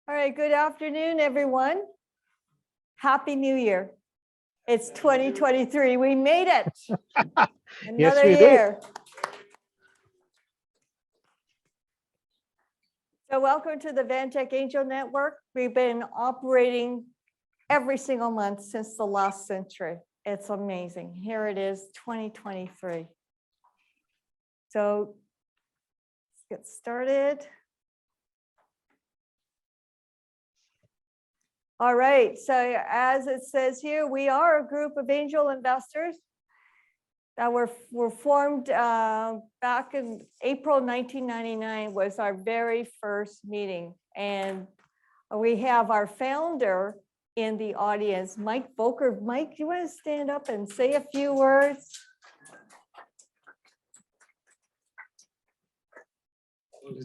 All right, good afternoon, everyone. Happy New Year. It's 2023. We made it. Another we did. year. So welcome to the VANTEC Angel Network. We've been operating every single month since the last century. It's amazing. Here it is, 2023. So let's get started. All right, so as it says here, we are a group of angel investors that were formed back in April 1999 was our very first meeting. And we have our founder in the audience, Mike Volker. Mike, you want to stand up and say a few words?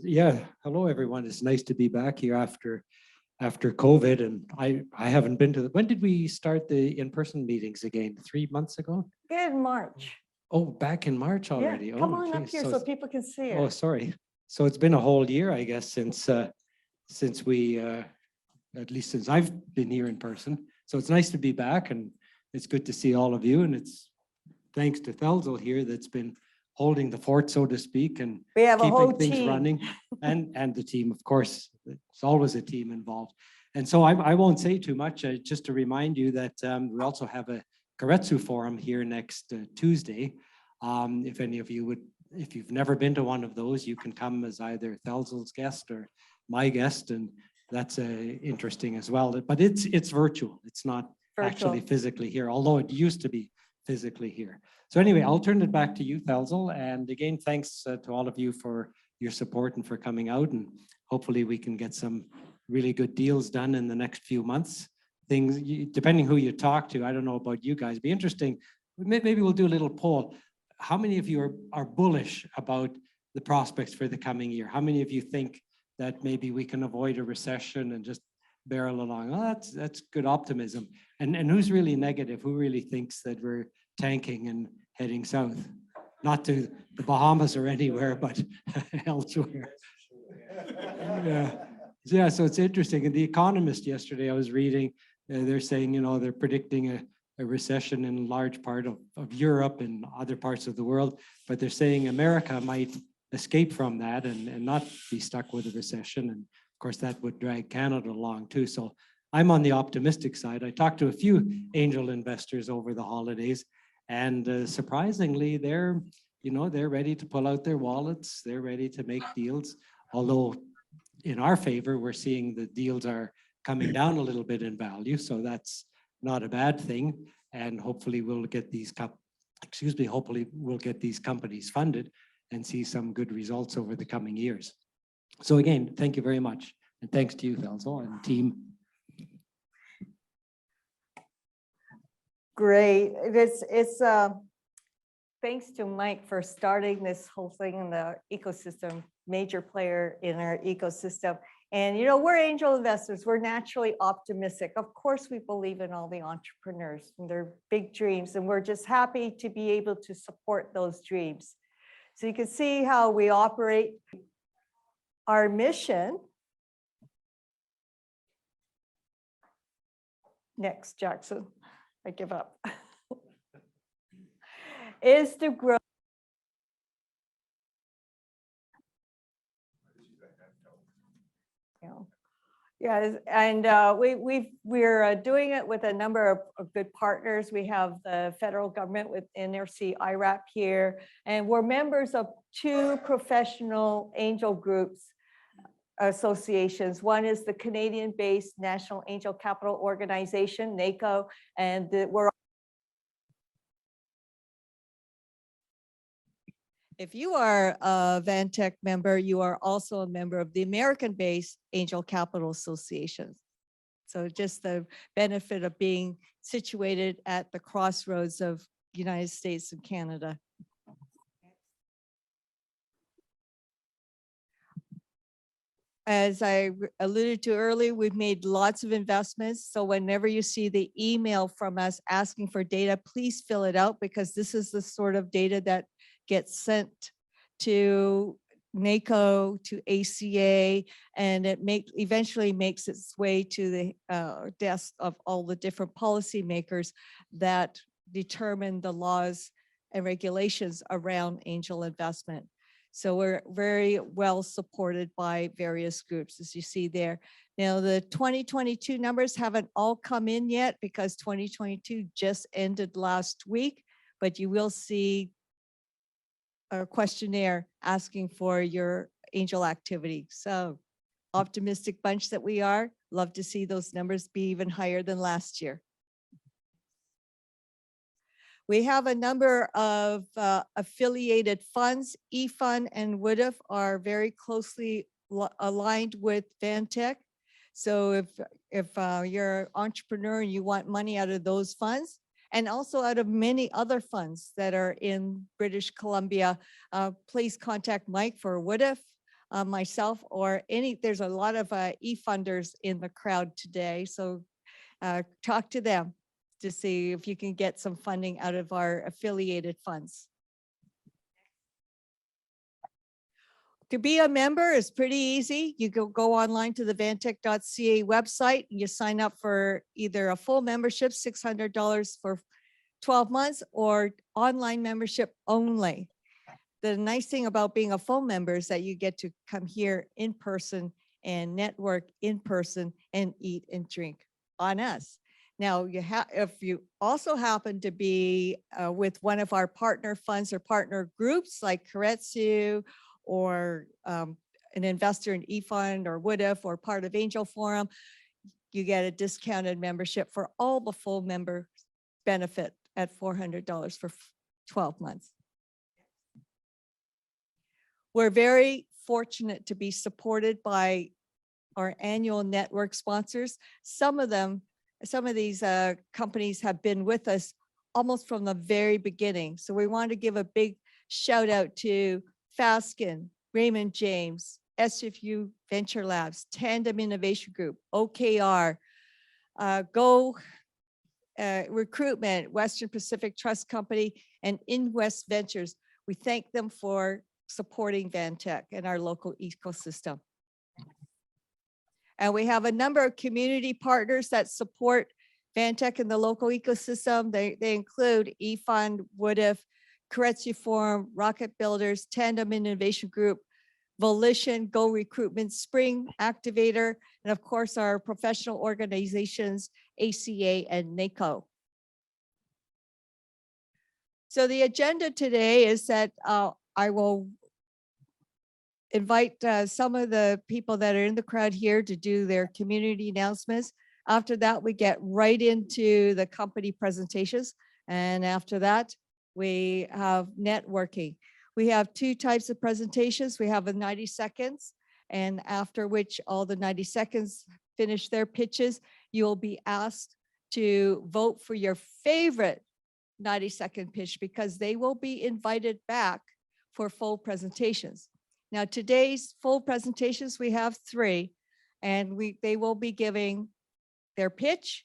Yeah, hello everyone. It's nice to be back here after COVID, and I haven't been to when did we start the in-person meetings again? 3 months ago? Good March. Oh, back in March already. Yeah, come Oh, on up geez. here so people can see it. Oh, sorry. So it's been a whole year, I guess, since we at least since I've been here in person. So it's nice to be back, and it's good to see all of you. And it's thanks to Thelzel here that's been holding the fort, so to speak, and We have a whole keeping things team. running, and the team, of course. It's always a team involved. And so I won't say too much, just to remind you that we also have a Karetsu Forum here next Tuesday. If any of you would, if you've never been to one of those, you can come as either Thelzel's guest or my guest, and that's interesting as well. But it's virtual. It's not actually physically here, although it used to be physically here. So anyway, I'll turn it back to you, Thelzel. And again, thanks to all of you for your support and for coming out. And hopefully we can get some really good deals done in the next few months. Things, depending who you talk to, I don't know about you guys, be interesting. Maybe we'll do a little poll. How many of you are bullish about the prospects for the coming year? How many of you think that maybe we can avoid a recession and just barrel along? Oh, that's good optimism. And who's really negative? Who really thinks that we're tanking and heading south? Not to the Bahamas or anywhere, but elsewhere. Yeah, so it's interesting. In The Economist yesterday, I was reading, they're saying, you know, they're predicting a recession in a large part of Europe and other parts of the world, but they're saying America might escape from that and not be stuck with a recession. And of course, that would drag Canada along too. So I'm on the optimistic side. I talked to a few angel investors over the holidays, and surprisingly, they're ready to pull out their wallets. They're ready to make deals. Although in our favor, we're seeing the deals are coming down a little bit in value. So that's not a bad thing. And hopefully we'll get these companies funded and see some good results over the coming years. So again, thank you very much. And thanks to you, Thelzel, and team. Great. It's thanks to Mike for starting this whole thing in the ecosystem, major player in our ecosystem. And, you know, we're angel investors. We're naturally optimistic. Of course, we believe in all the entrepreneurs and their big dreams, and we're just happy to be able to support those dreams. So you can see how we operate. Our mission, next, Jackson, I give up, is to grow. Yeah, and we're doing it with a number of good partners. We have the federal government with NRC IRAP here, and we're members of 2 professional angel groups associations. One is the Canadian-based National Angel Capital Organization, NACO, and we're. If you are a VANTEC member, you are also a member of the American-based Angel Capital Association. So just the benefit of being situated at the crossroads of United States and Canada. As I alluded to earlier, we've made lots of investments. So whenever you see the email from us asking for data, please fill it out, because this is the sort of data that gets sent to NACO to ACA, and it eventually makes its way to the desk of all the different policymakers that determine the laws and regulations around angel investment. So we're very well supported by various groups, as you see there. Now, the 2022 numbers haven't all come in yet because 2022 just ended last week, but you will see a questionnaire asking for your angel activity. So optimistic bunch that we are, love to see those numbers be even higher than last year. We have a number of affiliated funds. eFund and WOODF are very closely aligned with VANTEC. So if you're an entrepreneur and you want money out of those funds, and also out of many other funds that are in British Columbia, please contact Mike for WOODF, myself, or there's a lot of e-funders in the crowd today. So talk to them to see if you can get some funding out of our affiliated funds. To be a member is pretty easy. You go online to the vantec.ca website. You sign up for either a full membership, $600 for 12 months, or online membership only. The nice thing about being a full member is that you get to come here in person and network in person and eat and drink on us. Now, if you also happen to be with one of our partner funds or partner groups like Keiretsu, or an investor in eFund or WOODF or part of Angel Forum, you get a discounted membership for all the full member benefit at $400 for 12 months. We're very fortunate to be supported by our annual network sponsors. Some of these companies have been with us almost from the very beginning. So we want to give a big shout out to Fasken, Raymond James, SFU Venture Labs, Tandem Innovation Group, OKR, Go Recruitment, Western Pacific Trust Company, and InWest Ventures. We thank them for supporting VANTEC and our local ecosystem. And we have a number of community partners that support VANTEC in the local ecosystem. They include eFund, WOODF, Keiretsu Forum, Rocket Builders, Tandem Innovation Group, Volition, Go Recruitment, Spring Activator, and of course our professional organizations, ACA and NACO. So the agenda today is that I will invite some of the people that are in the crowd here to do their community announcements. After that, we get right into the company presentations. And after that, we have networking. We have two types of presentations. We have a 90 seconds, and after which all the 90 seconds finish their pitches, you will be asked to vote for your favorite 90-second pitch because they will be invited back for full presentations. Now, today's full presentations, we have 3, and they will be giving their pitch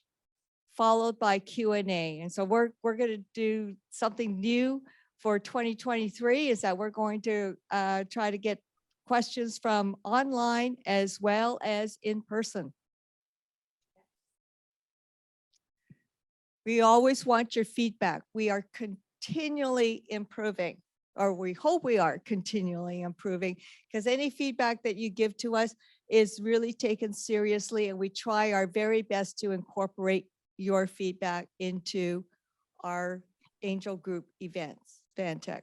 followed by Q&A. And so we're going to do something new for 2023 is that we're going to try to get questions from online as well as in person. We always want your feedback. We are continually improving, or we hope we are continually improving, because any feedback that you give to us is really taken seriously, and we try our very best to incorporate your feedback into our Angel Group events, VANTEC.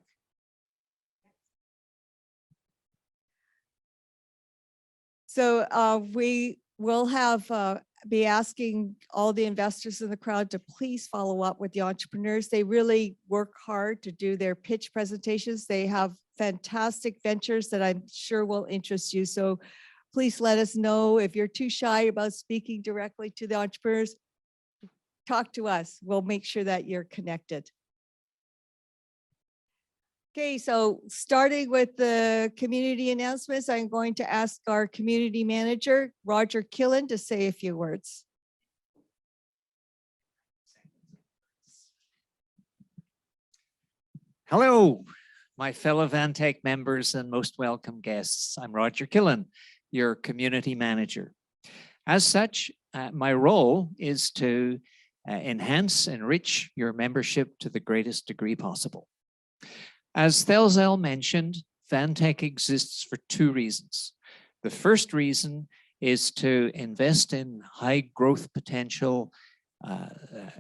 So we will have be asking all the investors in the crowd to please follow up with the entrepreneurs. They really work hard to do their pitch presentations. They have fantastic ventures that I'm sure will interest you. So please let us know if you're too shy about speaking directly to the entrepreneurs. Talk to us. We'll make sure that you're connected. Okay, so starting with the community announcements, I'm going to ask our community manager, Roger Killen, to say a few words. Hello, my fellow VANTEC members and most welcome guests. I'm Roger Killen, your community manager. As such, my role is to enhance, enrich your membership to the greatest degree possible. As Thelzel mentioned, VANTEC exists for two reasons. The first reason is to invest in high growth potential,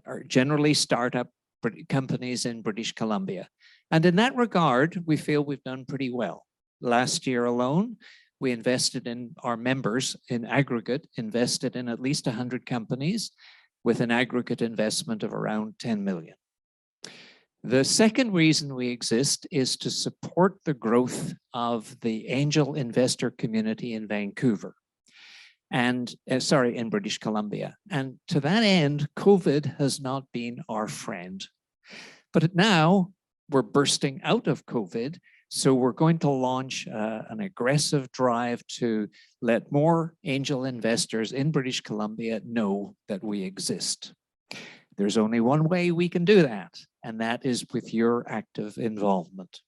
or generally startup companies in British Columbia. And in that regard, we feel we've done pretty well. Last year alone, we invested in our members in aggregate, invested in at least 100 companies with an aggregate investment of around 10 million. The second reason we exist is to support the growth of the angel investor community in Vancouver and, in British Columbia. And to that end, COVID has not been our friend. But now we're bursting out of COVID, so we're going to launch an aggressive drive to let more angel investors in British Columbia know that we exist. There's only one way we can do that, and that is with your active involvement.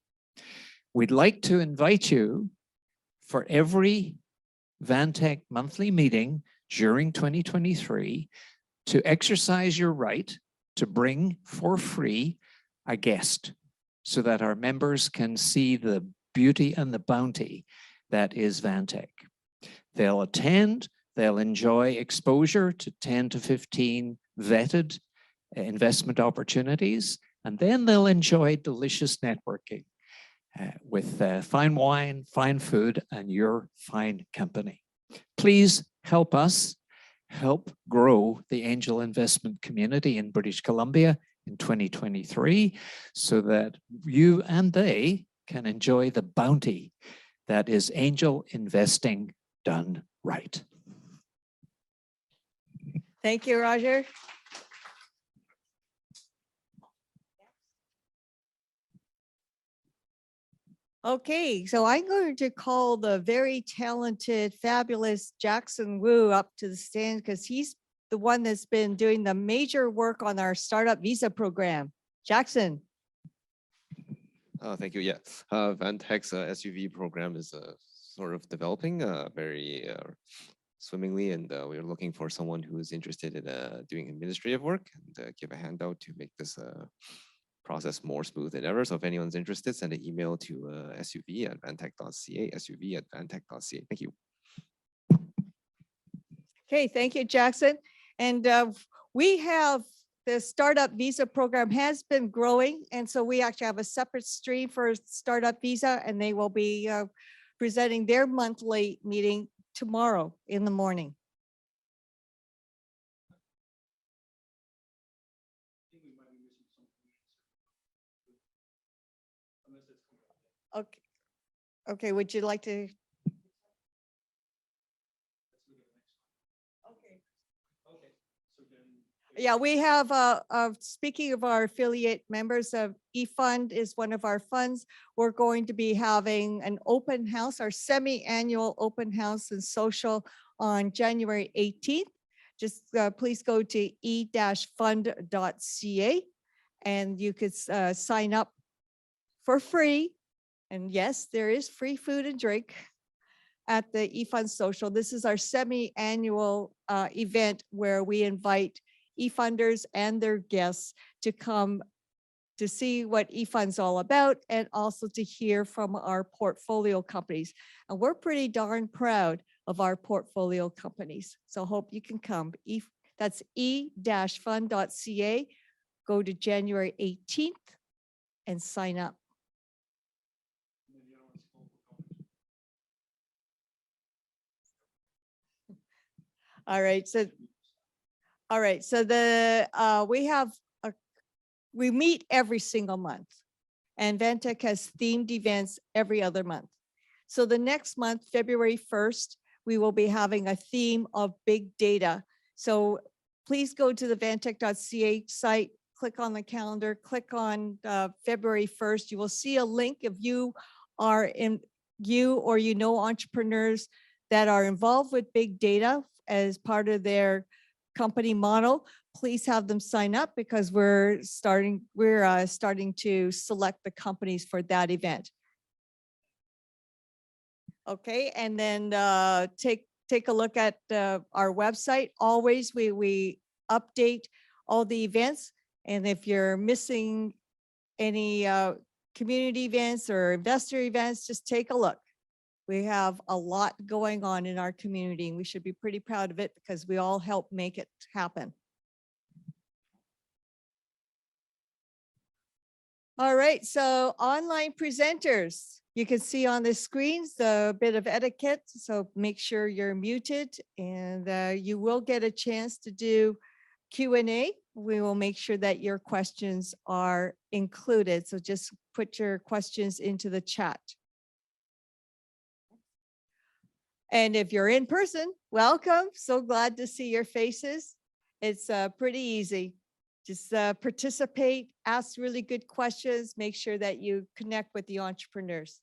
We'd like to invite you for every VANTEC monthly meeting during 2023 to exercise your right to bring for free a guest so that our members can see the beauty and the bounty that is VANTEC. They'll attend, they'll enjoy exposure to 10 to 15 vetted investment opportunities, and then they'll enjoy delicious networking with fine wine, fine food, and your fine company. Please help us help grow the angel investment community in British Columbia in 2023 so that you and they can enjoy the bounty that is angel investing done right. Thank you, Roger. Okay, so I'm going to call the very talented, fabulous Jackson Wu up to the stand because he's the one that's been doing the major work on our startup visa program. Jackson. Thank you. Yeah, VANTEC's SUV program is sort of developing very swimmingly, and we're looking for someone who is interested in doing administrative work and give a handout to make this process more smooth than ever. So if anyone's interested, send an email to suv@vantec.ca, suv@vantec.ca. Thank you. Okay, thank you, Jackson. And we have the startup visa program has been growing. And so we actually have a separate stream for startup visa, and they will be presenting their monthly meeting tomorrow in the morning. Okay. Okay, would you like to? Yeah, we have, speaking of our affiliate members, of eFund is one of our funds. We're going to be having an open house, our semi-annual open house and social on January 18th. Just please go to e-fund.ca and you could sign up for free. And yes, there is free food and drink at the eFund Social. This is our semi-annual event where we invite eFunders and their guests to come to see what eFund's all about and also to hear from our portfolio companies. And we're pretty darn proud of our portfolio companies. So hope you can come. That's e-fund.ca. Go to January 18th and sign up. All right, so we meet every single month, and VANTEC has themed events every other month. So the next month, February 1st, we will be having a theme of big data. So please go to the vantec.ca site, click on the calendar, click on February 1st. You will see a link if you are entrepreneurs that are involved with big data as part of their company model, please have them sign up because we're starting to select the companies for that event. Okay, and then take a look at our website. Always we update all the events, and if you're missing any community events or investor events, just take a look. We have a lot going on in our community, and we should be pretty proud of it because we all help make it happen. All right, so online presenters, you can see on the screens the bit of etiquette, so make sure you're muted, and you will get a chance to do Q&A. We will make sure that your questions are included, so just put your questions into the chat. And if you're in person, welcome. So glad to see your faces. It's pretty easy. Just participate, ask really good questions, make sure that you connect with the entrepreneurs.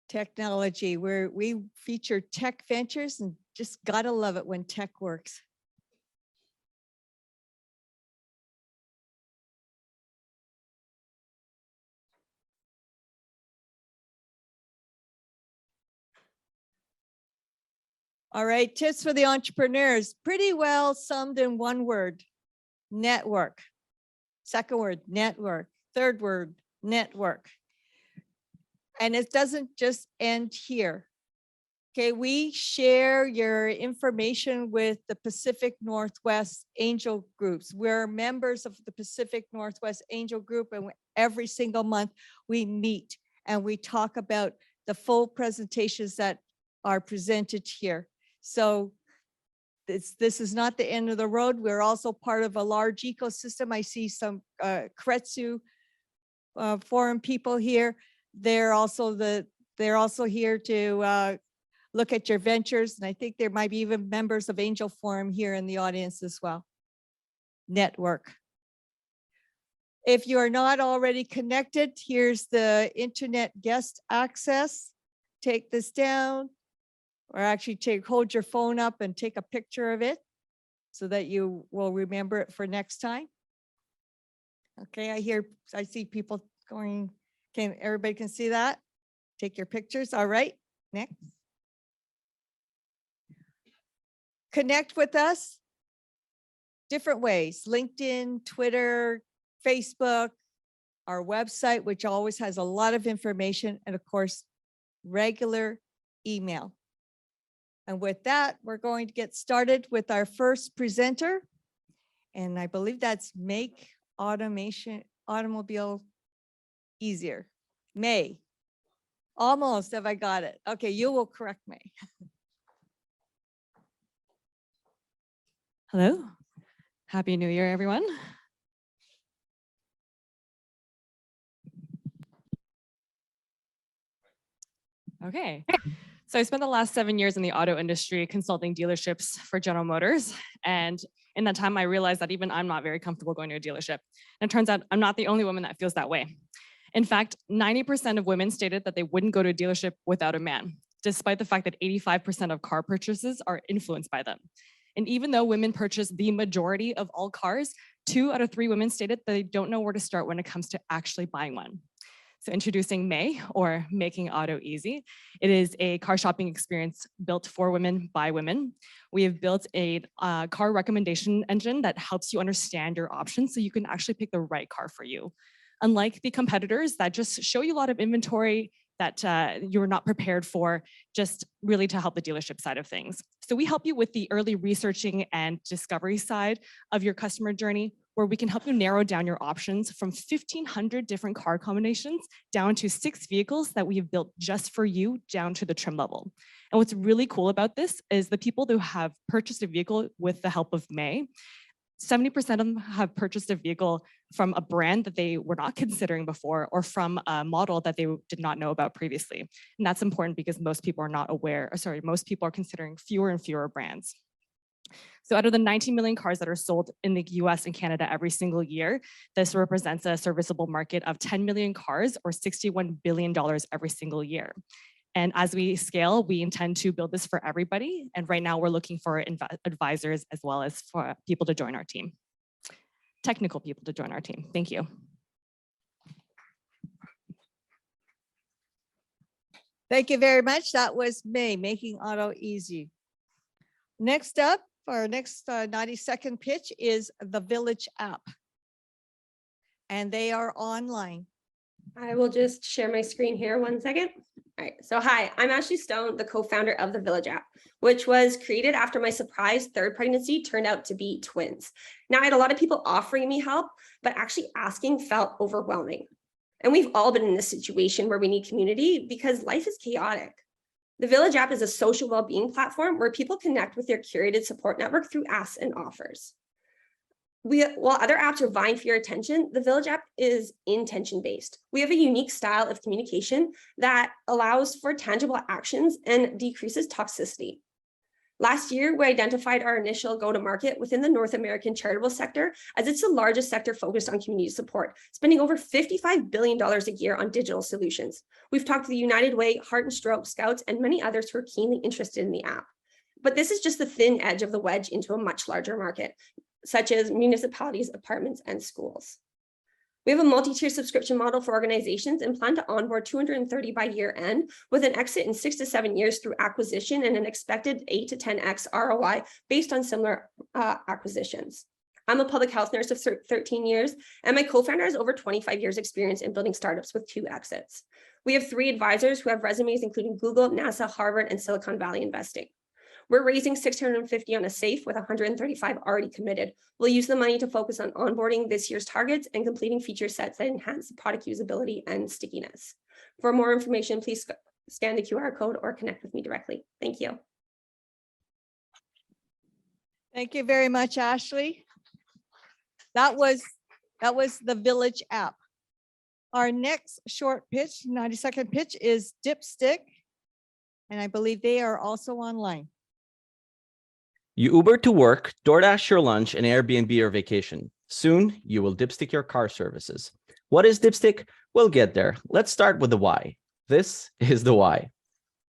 Technology, where we feature tech ventures, and just gotta love it when tech works. All right, tips for the entrepreneurs, pretty well summed in one word: network. Second word, network. Third word, network. And it doesn't just end here. Okay, we share your information with the Pacific Northwest Angel Groups. We're members of the Pacific Northwest Angel Group, and every single month we meet and we talk about the full presentations that are presented here. So this is not the end of the road. We're also part of a large ecosystem. I see some Kretsu forum people here. They're also here to look at your ventures. And I think there might be even members of Angel Forum here in the audience as well. Network. If you are not already connected, here's the internet guest access. Take this down, or actually hold your phone up and take a picture of it so that you will remember it for next time. Okay, I see people going, everybody can see that? Take your pictures, all right, next. Connect with us different ways: LinkedIn, Twitter, Facebook, our website, which always has a lot of information, and of course, regular email. And with that, we're going to get started with our first presenter. And I believe that's Make Automobile Easier. May. Almost, have I got it? Okay, you will correct me. Hello, Happy New Year, everyone. Okay, so I spent the last 7 years in the auto industry consulting dealerships for General Motors. And in that time, I realized that even I'm not very comfortable going to a dealership. And it turns out I'm not the only woman that feels that way. In fact, 90% of women stated that they wouldn't go to a dealership without a man, despite the fact that 85% of car purchases are influenced by them. And even though women purchase the majority of all cars, 2 out of 3 women stated that they don't know where to start when it comes to actually buying one. So introducing May, or Making Auto Easy. It is a car shopping experience built for women by women. We have built a car recommendation engine that helps you understand your options so you can actually pick the right car for you. Unlike the competitors that just show you a lot of inventory that you're not prepared for, just really to help the dealership side of things. So we help you with the early researching and discovery side of your customer journey, where we can help you narrow down your options from 1,500 different car combinations down to 6 vehicles that we have built just for you, down to the trim level. And what's really cool about this is the people who have purchased a vehicle with the help of May, 70% of them have purchased a vehicle from a brand that they were not considering before, or from a model that they did not know about previously. And that's important because most people are not aware, most people are considering fewer and fewer brands. So out of the 19 million cars that are sold in the US and Canada every single year, this represents a serviceable market of 10 million cars or $61 billion every single year. And as we scale, we intend to build this for everybody. And right now we're looking for advisors as well as for people to join our team, technical people to join our team. Thank you. Thank you very much. That was May, making auto easy. Next up, our next 90-second pitch is the Village app. And they are online. I will just share my screen here 1 second. All right, so hi, I'm Ashley Stone, the co-founder of the Village app, which was created after my surprise third pregnancy turned out to be twins. Now I had a lot of people offering me help, but actually asking felt overwhelming. And we've all been in this situation where we need community because life is chaotic. The Village app is a social well-being platform where people connect with their curated support network through asks and offers. While other apps are vying for your attention, the Village app is intention-based. We have a unique style of communication that allows for tangible actions and decreases toxicity. Last year, we identified our initial go-to-market within the North American charitable sector, as it's the largest sector focused on community support, spending over $55 billion a year on digital solutions. We've talked to the United Way, Heart and Stroke, Scouts, and many others who are keenly interested in the app. But this is just the thin edge of the wedge into a much larger market, such as municipalities, apartments, and schools. We have a multi-tier subscription model for organizations and plan to onboard 230 by year end, with an exit in 6 to 7 years through acquisition and an expected 8 to 10x ROI based on similar acquisitions. I'm a public health nurse of 13 years, and my co-founder has over 25 years experience in building startups with 2 exits. We have 3 advisors who have resumes including Google, NASA, Harvard, and Silicon Valley Investing. We're raising 650 on a safe with 135 already committed. We'll use the money to focus on onboarding this year's targets and completing feature sets that enhance the product usability and stickiness. For more information, please scan the QR code or connect with me directly. Thank you. Thank you very much, Ashley. That was the Village app. Our next short pitch, 90-second pitch, is Dipstic. And I believe they are also online. You Uber to work, DoorDash your lunch, and Airbnb your vacation. Soon, you will Dipstic your car services. What is Dipstic? We'll get there. Let's start with the why. This is the why.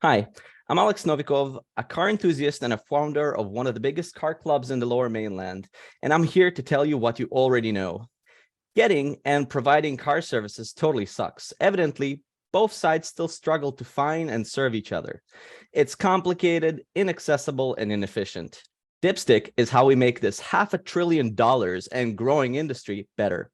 Hi, I'm Alex Novikov, a car enthusiast and a founder of one of the biggest car clubs in the Lower Mainland, and I'm here to tell you what you already know. Getting and providing car services totally sucks. Evidently, both sides still struggle to find and serve each other. It's complicated, inaccessible, and inefficient. Dipstic is how we make this $500 billion and growing industry better.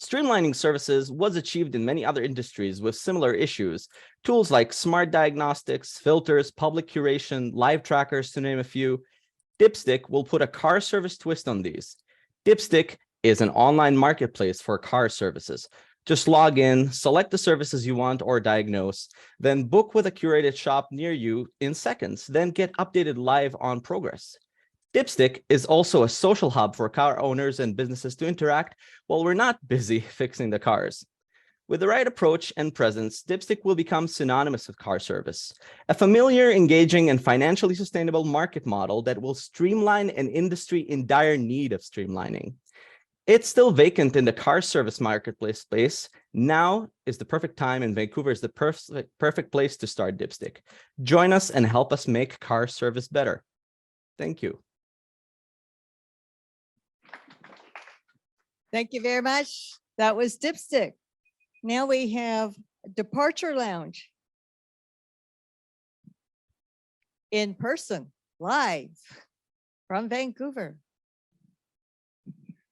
Streamlining services was achieved in many other industries with similar issues. Tools like smart diagnostics, filters, public curation, live trackers, to name a few. Dipstic will put a car service twist on these. Dipstic is an online marketplace for car services. Just log in, select the services you want or diagnose, then book with a curated shop near you in seconds, then get updated live on progress. Dipstic is also a social hub for car owners and businesses to interact while we're not busy fixing the cars. With the right approach and presence, Dipstic will become synonymous with car service, a familiar, engaging, and financially sustainable market model that will streamline an industry in dire need of streamlining. It's still vacant in the car service marketplace space. Now is the perfect time, and Vancouver is the perfect place to start Dipstic. Join us and help us make car service better. Thank you. Thank you very much. That was Dipstic. Now we have Departure Lounge. In person, live from Vancouver.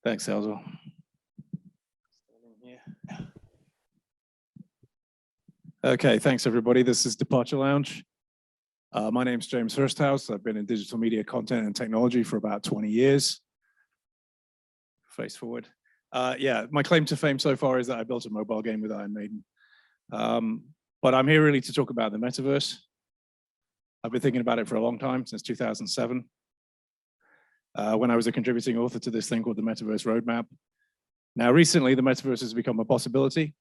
Thanks, Elzo. Okay, thanks everybody. This is Departure Lounge. My name's James Hursthouse. I've been in digital media content and technology for about 20 years. Face forward. Yeah, my claim to fame so far is that I built a mobile game with Iron Maiden. But I'm here really to talk about the metaverse. I've been thinking about it for a long time, since 2007. When I was a contributing author to this thing called the Metaverse Roadmap. Now, recently, the metaverse has become a possibility.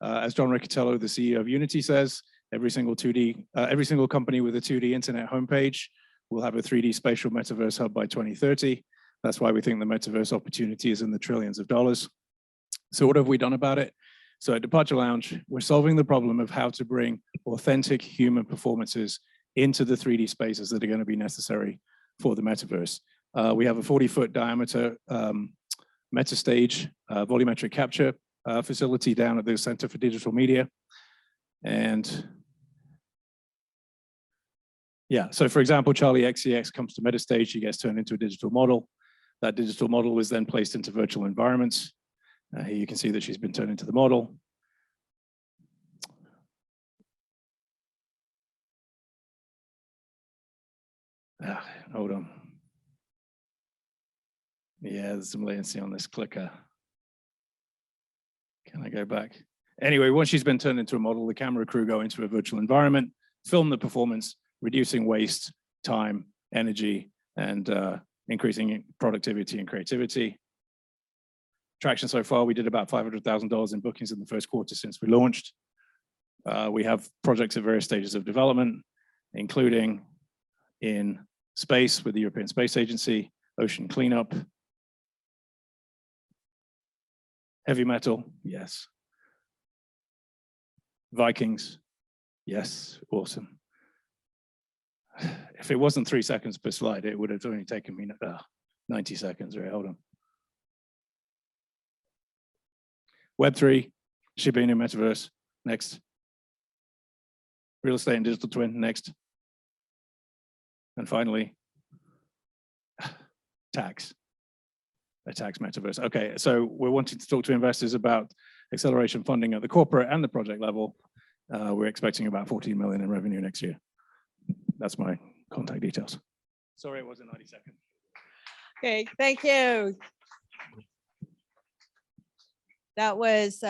As John Riccatello, the CEO of Unity, says, every single company with a 2D internet homepage We'll have a 3D spatial metaverse hub by 2030. That's why we think the metaverse opportunity is in the trillions of dollars. So what have we done about it? So at Departure Lounge, we're solving the problem of how to bring authentic human performances into the 3D spaces that are going to be necessary for the metaverse. We have a 40-foot diameter metastage volumetric capture facility down at the Center for Digital Media. And yeah, so for example, Charlie XCX comes to Metastage, she gets turned into a digital model. That digital model is then placed into virtual environments. Here you can see that she's been turned into the model. Hold on. Yeah, there's some latency on this clicker. Can I go back? Anyway, once she's been turned into a model, the camera crew go into a virtual environment, film the performance, reducing waste, time, energy, and increasing productivity and creativity. Traction so far, we did about $500,000 in bookings in the first quarter since we launched. We have projects at various stages of development, including in space with the European Space Agency, ocean cleanup, heavy metal, yes. Vikings, yes, awesome. If it wasn't 3 seconds per slide, it would have only taken me 90 seconds, right? Hold on. Web3, shipping in metaverse, next. Real estate and digital twin, next. And finally, tax, a tax metaverse. Okay, so we're wanting to talk to investors about acceleration funding at the corporate and the project level. We're expecting about 14 million in revenue next year. That's my contact details. Sorry, it wasn't 90 seconds. Okay, thank you. That was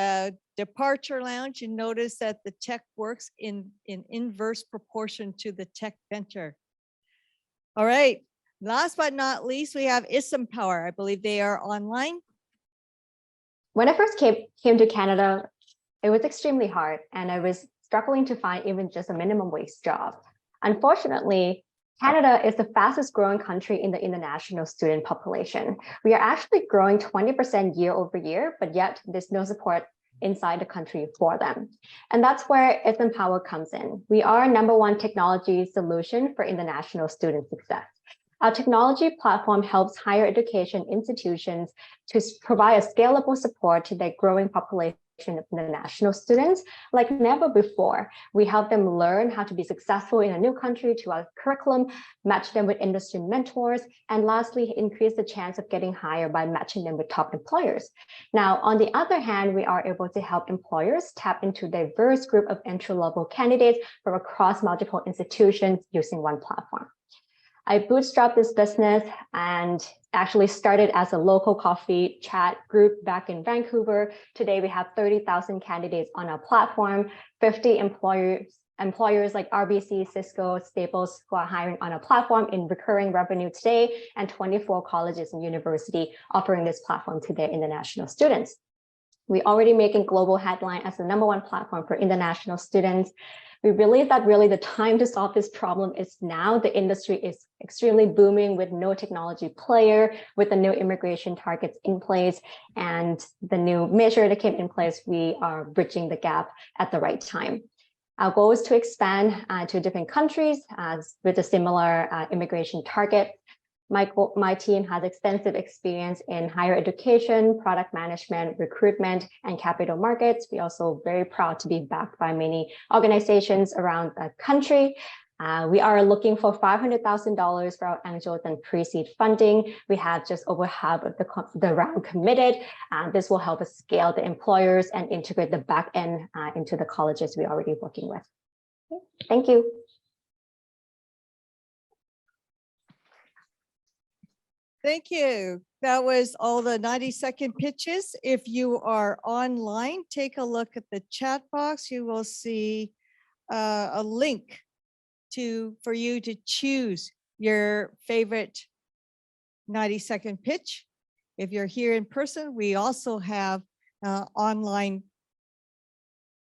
Departure Lounge. You notice that the tech works in inverse proportion to the tech venture. All right, last but not least, we have Isempower. I believe they are online. When I first came to Canada, it was extremely hard and I was struggling to find even just a minimum wage job. Unfortunately, Canada is the fastest growing country in the international student population. We are actually growing 20% year over year, but yet there's no support inside the country for them. And that's where Isempower comes in. We are #1 technology solution for international student success. Our technology platform helps higher education institutions to provide a scalable support to their growing population of international students like never before. We help them learn how to be successful in a new country to our curriculum, match them with industry mentors, and lastly, increase the chance of getting hired by matching them with top employers. Now, on the other hand, we are able to help employers tap into a diverse group of entry-level candidates from across multiple institutions using one platform. I bootstrapped this business and actually started as a local coffee chat group back in Vancouver. Today, we have 30,000 candidates on our platform, 50 employers like RBC, Cisco, Staples who are hiring on our platform in recurring revenue today, and 24 colleges and universities offering this platform to their international students. We're already making global headline as the #1 platform for international students. We believe that really the time to solve this problem is now. The industry is extremely booming with no technology player, with the new immigration targets in place and the new measure that came in place. We are bridging the gap at the right time. Our goal is to expand to different countries with a similar immigration target. My team has extensive experience in higher education, product management, recruitment, and capital markets. We're also very proud to be backed by many organizations around the country. We are looking for $500,000 for our angels and pre-seed funding. We have just over half of the round committed. This will help us scale the employers and integrate the back end into the colleges we're already working with. Thank you. Thank you. That was all the 90-second pitches. If you are online, take a look at the chat box. You will see a link for you to choose your favorite 90-second pitch. If you're here in person, we also have online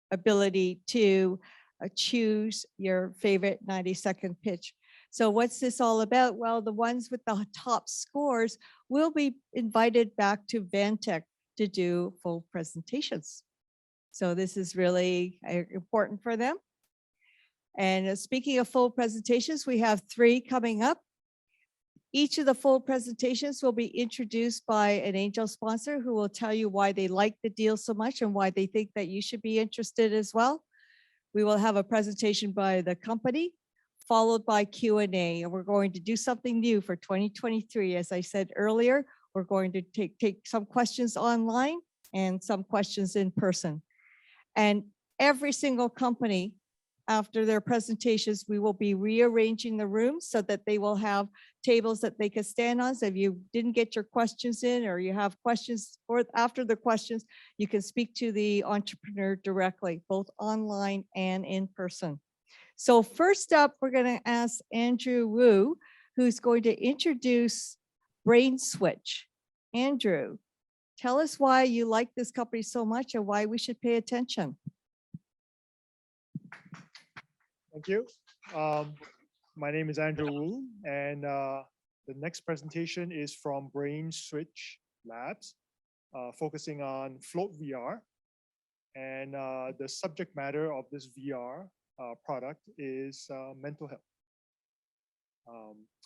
ability to choose your favorite 90-second pitch. So what's this all about? Well, the ones with the top scores will be invited back to VANTEC to do full presentations. So this is really important for them. And speaking of full presentations, we have 3 coming up. Each of the full presentations will be introduced by an angel sponsor who will tell you why they like the deal so much and why they think that you should be interested as well. We will have a presentation by the company, followed by Q&A. And we're going to do something new for 2023. As I said earlier, we're going to take some questions online and some questions in person. And every single company, after their presentations, we will be rearranging the rooms so that they will have tables that they can stand on. So if you didn't get your questions in, or you have questions, or after the questions, you can speak to the entrepreneur directly, both online and in person. So first up, we're going to ask Andrew Wu, who's going to introduce BrainSwitch. Andrew, tell us why you like this company so much and why we should pay attention. Thank you. My name is Andrew Wu, and the next presentation is from BrainSwitch Labs, focusing on Float VR. And the subject matter of this VR product is mental health.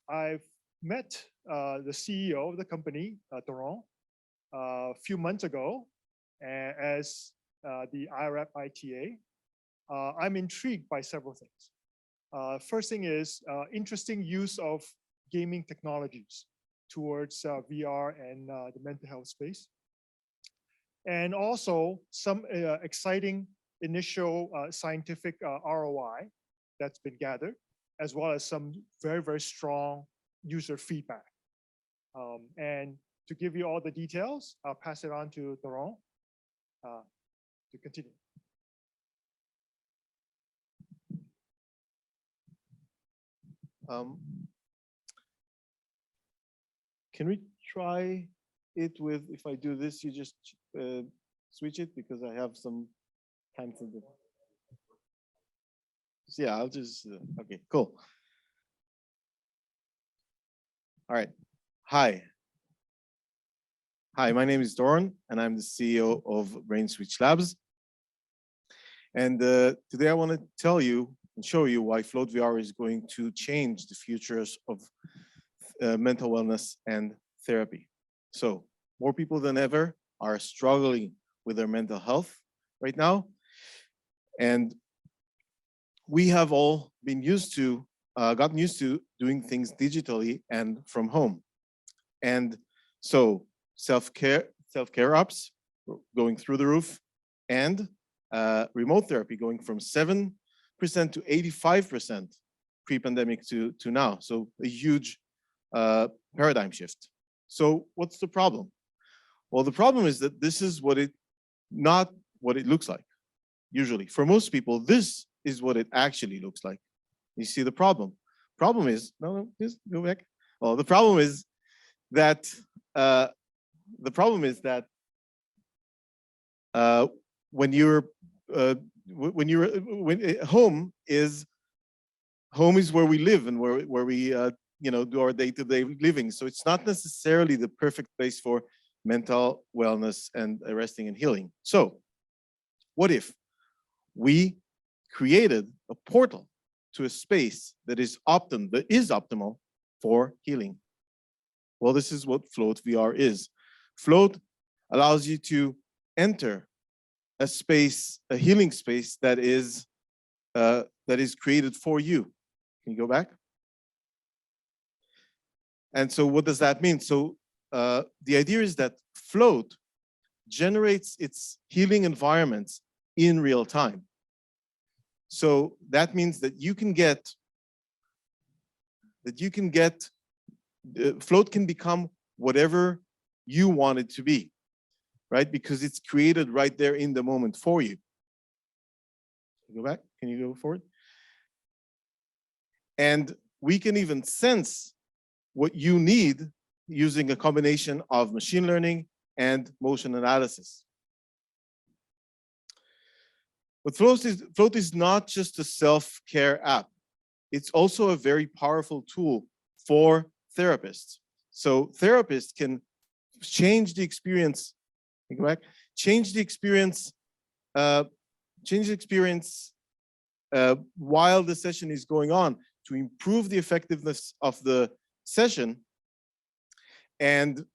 I've met the CEO of the company, Doron, a few months ago as the IRAP ITA. I'm intrigued by several things. First thing is interesting use of gaming technologies towards VR and the mental health space. And also some exciting initial scientific ROI that's been gathered, as well as some very, very strong user feedback. And to give you all the details, I'll pass it on to Doron to continue. Can we try it with, if I do this, you just switch it, because I have some time to do. So yeah, I'll just, okay, cool. All right, hi. Hi, my name is Doron, and I'm the CEO of BrainSwitch Labs. And today I want to tell you and show you why Float VR is going to change the futures of mental wellness and therapy. So more people than ever are struggling with their mental health right now. And we have all been gotten used to doing things digitally and from home. And so self-care apps going through the roof, and remote therapy going from 7% to 85% pre-pandemic to now. So a huge paradigm shift. So what's the problem? Well, the problem is that this is not what it looks like. Usually, for most people, this is what it actually looks like. You see the problem. Problem is, no, just go back. Well, the problem is that when home is where we live and where we do our day-to-day living. So it's not necessarily the perfect place for mental wellness and resting and healing. So what if we created a portal to a space that is optimal for healing? Well, this is what Float VR is. Float allows you to enter a space, a healing space that is created for you. Can you go back? And so what does that mean? So the idea is that Float generates its healing environments in real time. So that means that Float can become whatever you want it to be, right? Because it's created right there in the moment for you. Go back, can you go forward? And we can even sense what you need using a combination of machine learning and motion analysis. But Float is not just a self-care app. it's also a very powerful tool for therapists. So therapists can change the experience, correct? Change the experience, while the session is going on to improve the effectiveness of the session. And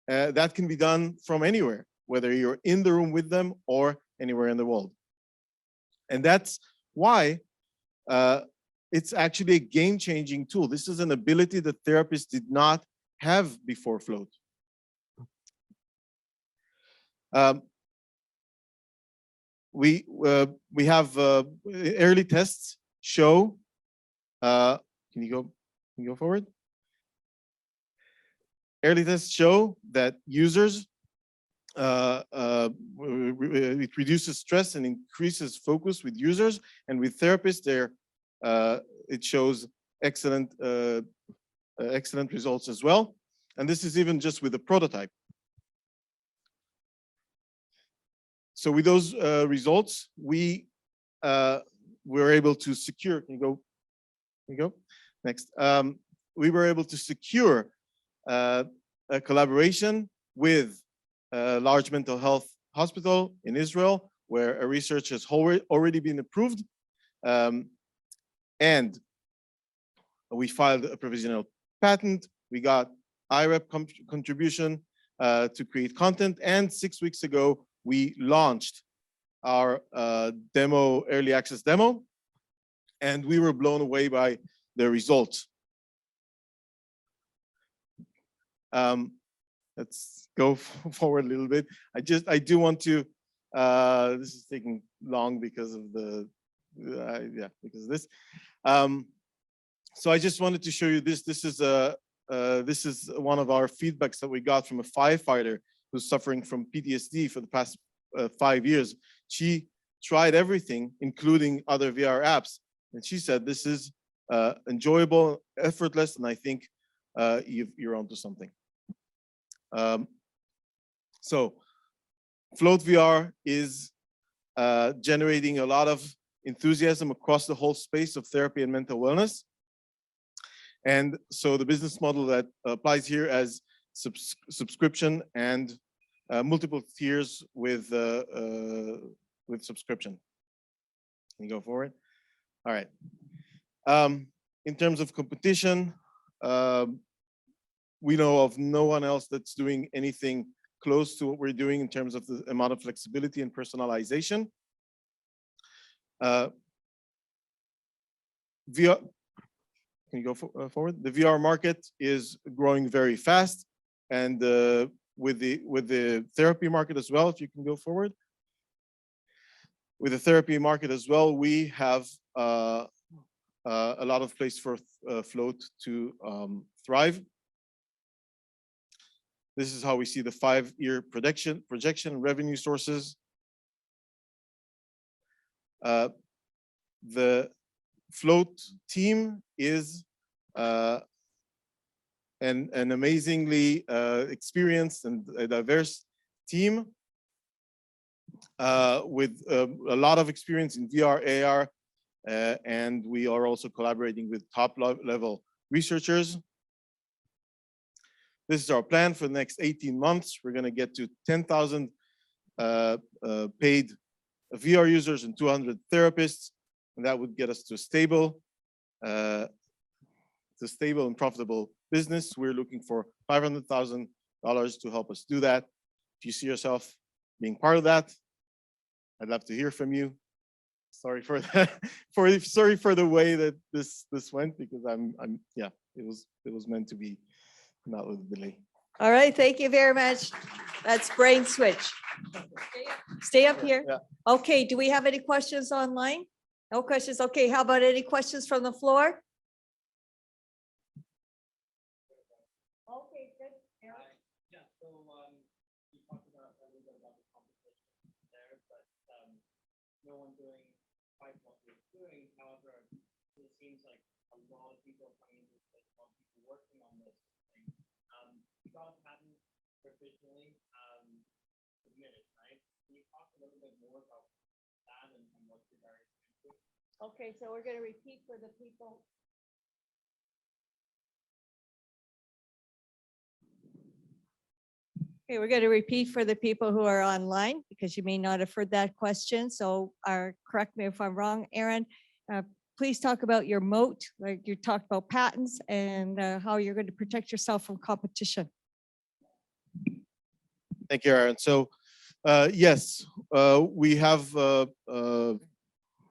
that can be done from anywhere, whether you're in the room with them or anywhere in the world. And that's why it's actually a game-changing tool. This is an ability that therapists did not have before Float. We have early tests show. Can you go forward? Early tests show that users, it reduces stress and increases focus with users, and with therapists, it shows excellent results as well. And this is even just with a prototype. So with those results, we were able to secure. Can you go? Next. We were able to secure a collaboration with a large mental health hospital in Israel, where a research has already been approved. And we filed a provisional patent. We got IREP contribution to create content. And 6 weeks ago, we launched our early access demo, and we were blown away by the results. Let's go forward a little bit. I do want to, this is taking long because of because of this. So I just wanted to show you this. This is one of our feedbacks that we got from a firefighter who's suffering from PTSD for the past 5 years. She tried everything, including other VR apps, and she said this is enjoyable, effortless, and I think you're onto something. So Float VR is generating a lot of enthusiasm across the whole space of therapy and mental wellness. And so the business model that applies here as subscription and multiple tiers with subscription. Can you go forward? All right. In terms of competition, we know of no one else that's doing anything close to what we're doing in terms of the amount of flexibility and personalization. VR, can you go forward? The VR market is growing very fast, and with the therapy market as well, if you can go forward. With the therapy market as well, we have a lot of place for Float to thrive. This is how we see the 5-year projection revenue sources. The Float team is an amazingly experienced and a diverse team with a lot of experience in VR, AR, and we are also collaborating with top-level researchers. This is our plan for the next 18 months. We're going to get to 10,000 paid VR users and 200 therapists, and that would get us to a stable and profitable business. We're looking for $500,000 to help us do that. If you see yourself being part of that, I'd love to hear from you. Sorry for that. Sorry for the way that this went, because it was meant to be. Not with the delay. All right, thank you very much. That's BrainSwitch. Stay up here. Yeah. Okay, do we have any questions online? No questions. Okay, how about any questions from the floor? Okay, good. Yeah, so you talked about a little bit about the competition there, but no one doing quite what you're doing. However, it seems like a lot of people are coming into this, a lot of people working on this. You got a patent provisionally submitted, right? Can you talk a little bit more about that and what you're very into? Okay, so we're going to repeat for the people Okay, we're going to repeat for the people who are online because you may not have heard that question. So correct me if I'm wrong, Aaron. Please talk about your moat, like you talked about patents and how you're going to protect yourself from competition. Thank you, Aaron. So yes, we have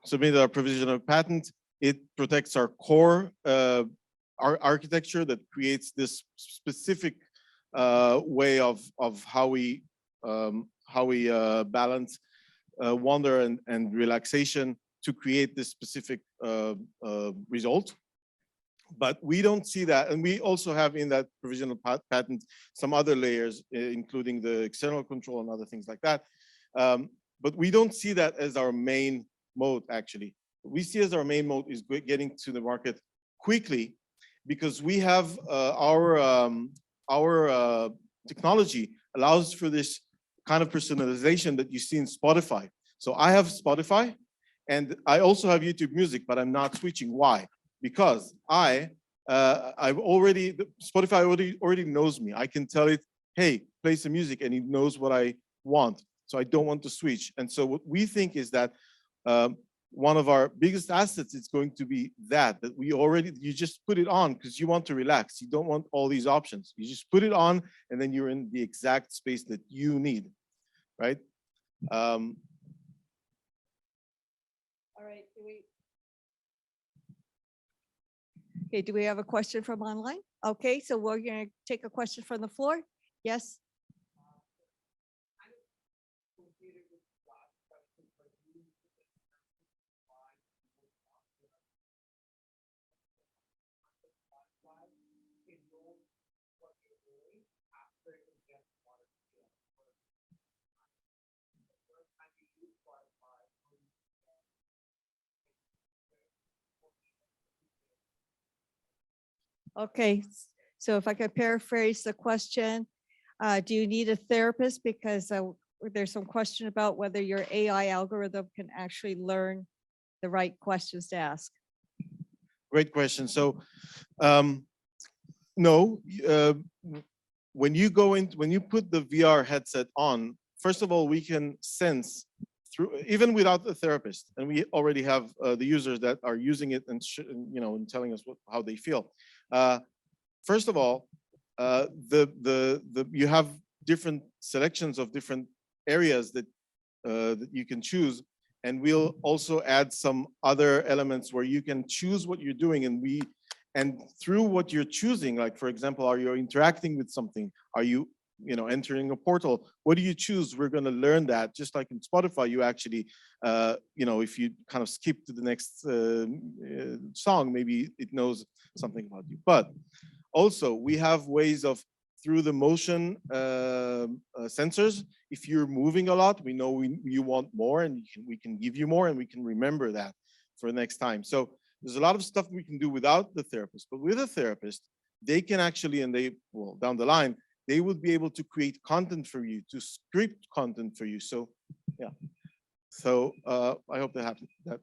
submitted our provisional patent. It protects our core our architecture that creates this specific way of how we balance wonder and relaxation to create this specific result. But we don't see that, and we also have in that provisional patent some other layers, including the external control and other things like that. But we don't see that as our main mode, actually. What we see as our main mode is getting to the market quickly, because we have our technology allows for this kind of personalization that you see in Spotify. So I have Spotify, and I also have YouTube Music, but I'm not switching. Why? Because Spotify already knows me. I can tell it, hey, play some music, and it knows what I want. So I don't want to switch. And so what we think is that one of our biggest assets is going to be that you just put it on because you want to relax. You don't want all these options. You just put it on, and then you're in the exact space that you need, right? All right. Okay, do we have a question from online? Okay, so we're going to take a question from the floor. Yes. Okay, so if I could paraphrase the question, do you need a therapist? Because there's some question about whether your AI algorithm can actually learn the right questions to ask. Great question. So, no, when you put the VR headset on, first of all, we can sense through, even without the therapist, and we already have the users that are using it and and telling us how they feel. First of all, you have different selections of different areas that you can choose, and we'll also add some other elements where you can choose what you're doing, and through what you're choosing, like for example, are you interacting with something? Are you entering a portal? What do you choose? We're going to learn that. Just like in Spotify, you actually, if you kind of skip to the next song, maybe it knows something about you. But also, we have ways of, through the motion sensors, if you're moving a lot, we know you want more, and we can give you more, and we can remember that for the next time. So there's a lot of stuff we can do without the therapist, but with a therapist, they can actually, down the line, they would be able to create content for you, to script content for you. So, yeah. So I hope that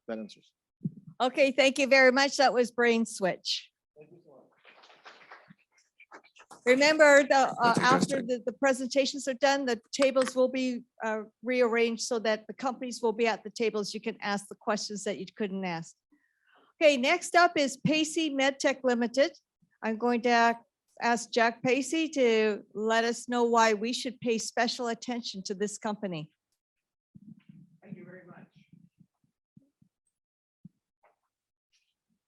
answers. Okay, thank you very much. That was BrainSwitch. Remember, after the presentations are done, the tables will be rearranged so that the companies will be at the tables. You can ask the questions that you couldn't ask. Okay, next up is Pacey MedTech Ltd. I'm going to ask Jack Pacey to let us know why we should pay special attention to this company. Thank you very much.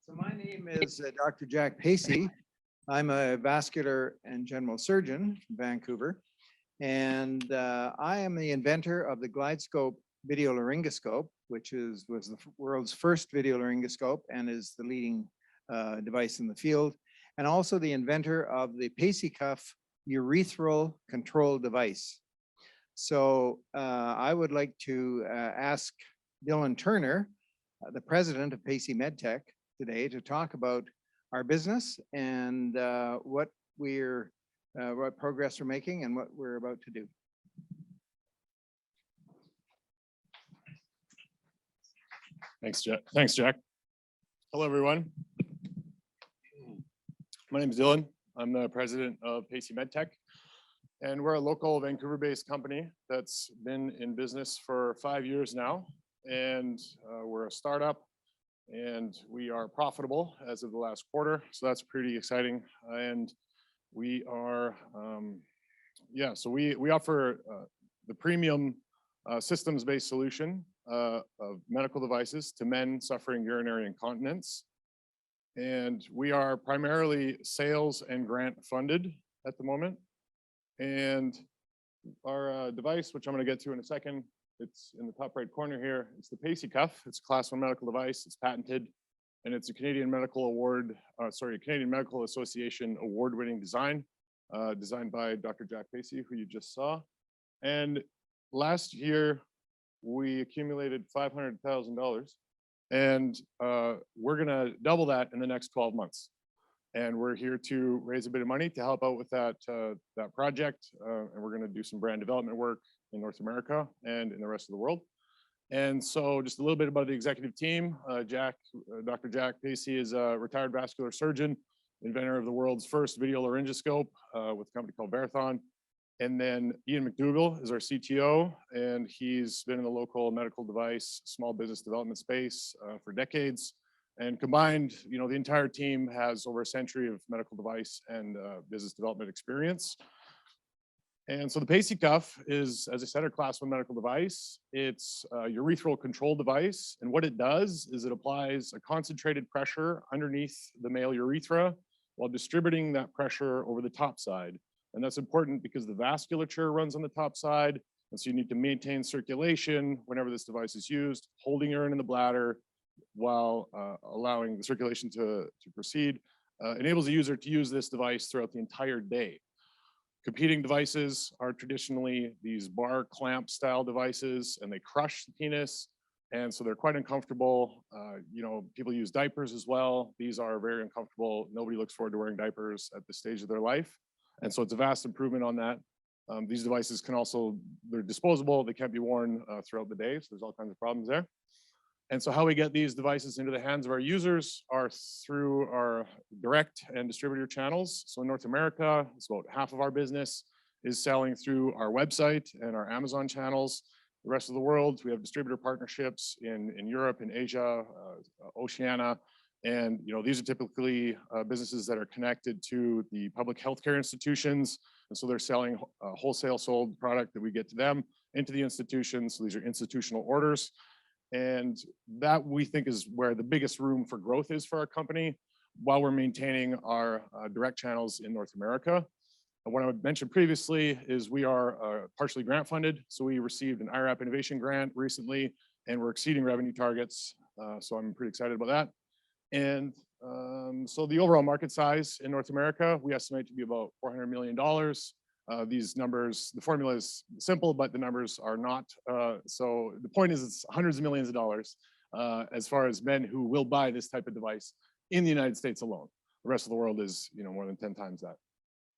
So my name is Dr. Jack Pacey. I'm a vascular and general surgeon from Vancouver, and I am the inventor of the GlideScope video laryngoscope, which was the world's first video laryngoscope and is the leading device in the field, and also the inventor of the Pacey Cuff urethral control device. So I would like to ask Dylan Turner, the president of Pacey MedTech today, to talk about our business and what progress we're making and what we're about to do. Thanks, Jack. Hello, everyone. My name is Dylan. I'm the president of Pacey MedTech. And we're a local Vancouver-based company that's been in business for 5 years now. And we're a startup and we are profitable as of the last quarter. So that's pretty exciting. And we are, so we offer the premium systems-based solution of medical devices to men suffering urinary incontinence. And we are primarily sales and grant funded at the moment. And our device, which I'm going to get to in a second, it's in the top right corner here. It's the Pacey cuff. It's a Class 1 medical device. It's patented, and it's a Canadian Medical Association award-winning design, designed by Dr. Jack Pacey, who you just saw. And last year, we accumulated $500,000, and we're going to double that in the next 12 months. And we're here to raise a bit of money to help out with that project. And we're going to do some brand development work in North America and in the rest of the world. And so just a little bit about the executive team. Dr. Jack Pacey is a retired vascular surgeon, inventor of the world's first video laryngoscope with a company called Verathon. And then Ian McDougall is our CTO, and he's been in the local medical device, small business development space for decades. And combined, the entire team has over a century of medical device and business development experience. And so the Pacey cuff is, as I said, a Class 1 medical device. It's a urethral control device. And what it does is it applies a concentrated pressure underneath the male urethra while distributing that pressure over the top side. And that's important because the vasculature runs on the top side. And so you need to maintain circulation whenever this device is used, holding urine in the bladder while allowing the circulation to proceed. Enables the user to use this device throughout the entire day. Competing devices are traditionally these bar clamp style devices, and they crush the penis. And so they're quite uncomfortable. People use diapers as well. These are very uncomfortable. Nobody looks forward to wearing diapers at this stage of their life. And so it's a vast improvement on that. These devices they're disposable. They can't be worn throughout the day. So there's all kinds of problems there. And so how we get these devices into the hands of our users are through our direct and distributor channels. So in North America, it's about half of our business is selling through our website and our Amazon channels. The rest of the world, we have distributor partnerships in Europe, in Asia, Oceania. And these are typically businesses that are connected to the public healthcare institutions. And so they're selling wholesale sold product that we get to them into the institutions. So these are institutional orders. And that we think is where the biggest room for growth is for our company while we're maintaining our direct channels in North America. And what I mentioned previously is we are partially grant funded. So we received an IRAP innovation grant recently, and we're exceeding revenue targets. So I'm pretty excited about that. And so the overall market size in North America, we estimate to be about $400 million. These numbers, the formula is simple, but the numbers are not. So the point is it's hundreds of millions of dollars as far as men who will buy this type of device in the United States alone. The rest of the world is more than 10 times that.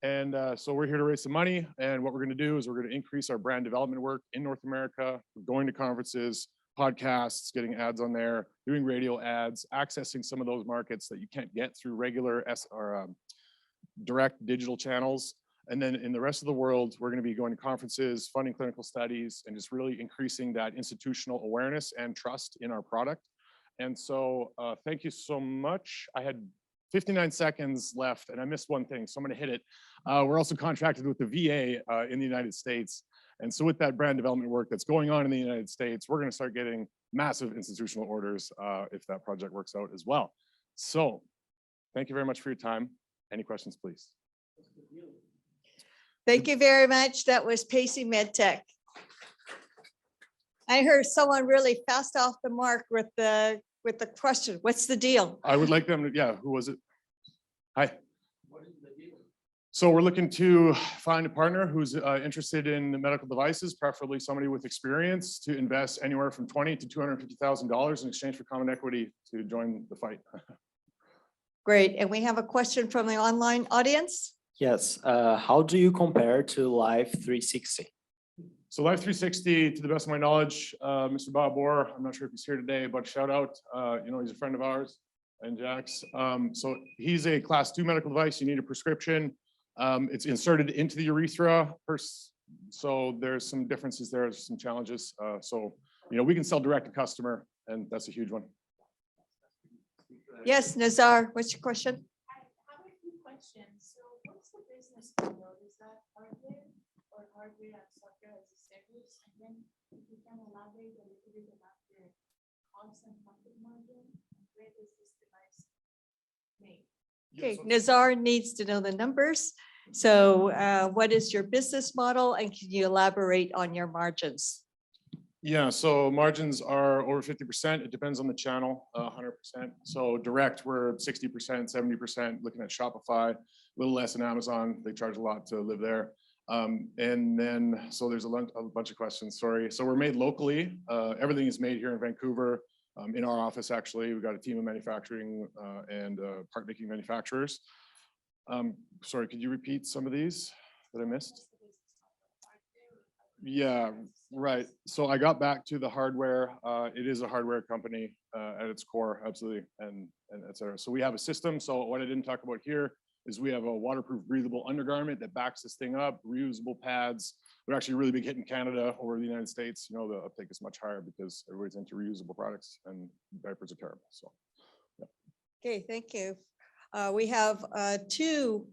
And so we're here to raise some money. And what we're going to do is we're going to increase our brand development work in North America, going to conferences, podcasts, getting ads on there, doing radio ads, accessing some of those markets that you can't get through regular direct digital channels. And then in the rest of the world, we're going to be going to conferences, funding clinical studies, and just really increasing that institutional awareness and trust in our product. And so thank you so much. I had 59 seconds left and I missed one thing, so I'm going to hit it. We're also contracted with the VA in the United States. And so with that brand development work that's going on in the United States, we're going to start getting massive institutional orders if that project works out as well. So thank you very much for your time. Any questions, please? Thank you very much. That was Pacey MedTech. I heard someone really fast off the mark with the question. What's the deal? I would like them to, who was it? Hi. So we're looking to find a partner who's interested in the medical devices, preferably somebody with experience, to invest anywhere from $20,000 to $250,000 in exchange for common equity to join the fight. Great. And we have a question from the online audience. Yes. How do you compare to Live 360? So Live 360, to the best of my knowledge, Mr. Bob Orr, I'm not sure if he's here today, but shout out, he's a friend of ours and Jack's. So he's a class 2 medical device. You need a prescription. It's inserted into the urethra. So there's some differences there, some challenges. So, we can sell direct to customer, and that's a huge one. Yes, Nazar, what's your question? I have a few questions. So what's the business model? Is that hardware or hardware and software as a service? And then if you can elaborate a little bit about your costs and profit margin, and where does this device make? Okay, Nazar needs to know the numbers. So what is your business model and can you elaborate on your margins? Yeah, so margins are over 50%. It depends on the channel, 100%. So direct, we're 60%, 70%, looking at Shopify, a little less than Amazon. They charge a lot to live there. And then, so there's a bunch of questions, sorry. So we're made locally. Everything is made here in Vancouver, in our office, actually. We've got a team of manufacturing and part making manufacturers. Sorry, could you repeat some of these that I missed? Yeah, right. So I got back to the hardware. It is a hardware company at its core, absolutely, and et cetera. So we have a system. So what I didn't talk about here is we have a waterproof, breathable undergarment that backs this thing up, reusable pads. We're actually a really big hit in Canada over the United States. The uptake is much higher because everybody's into reusable products and diapers are terrible. So, yeah. Okay, thank you. We have 2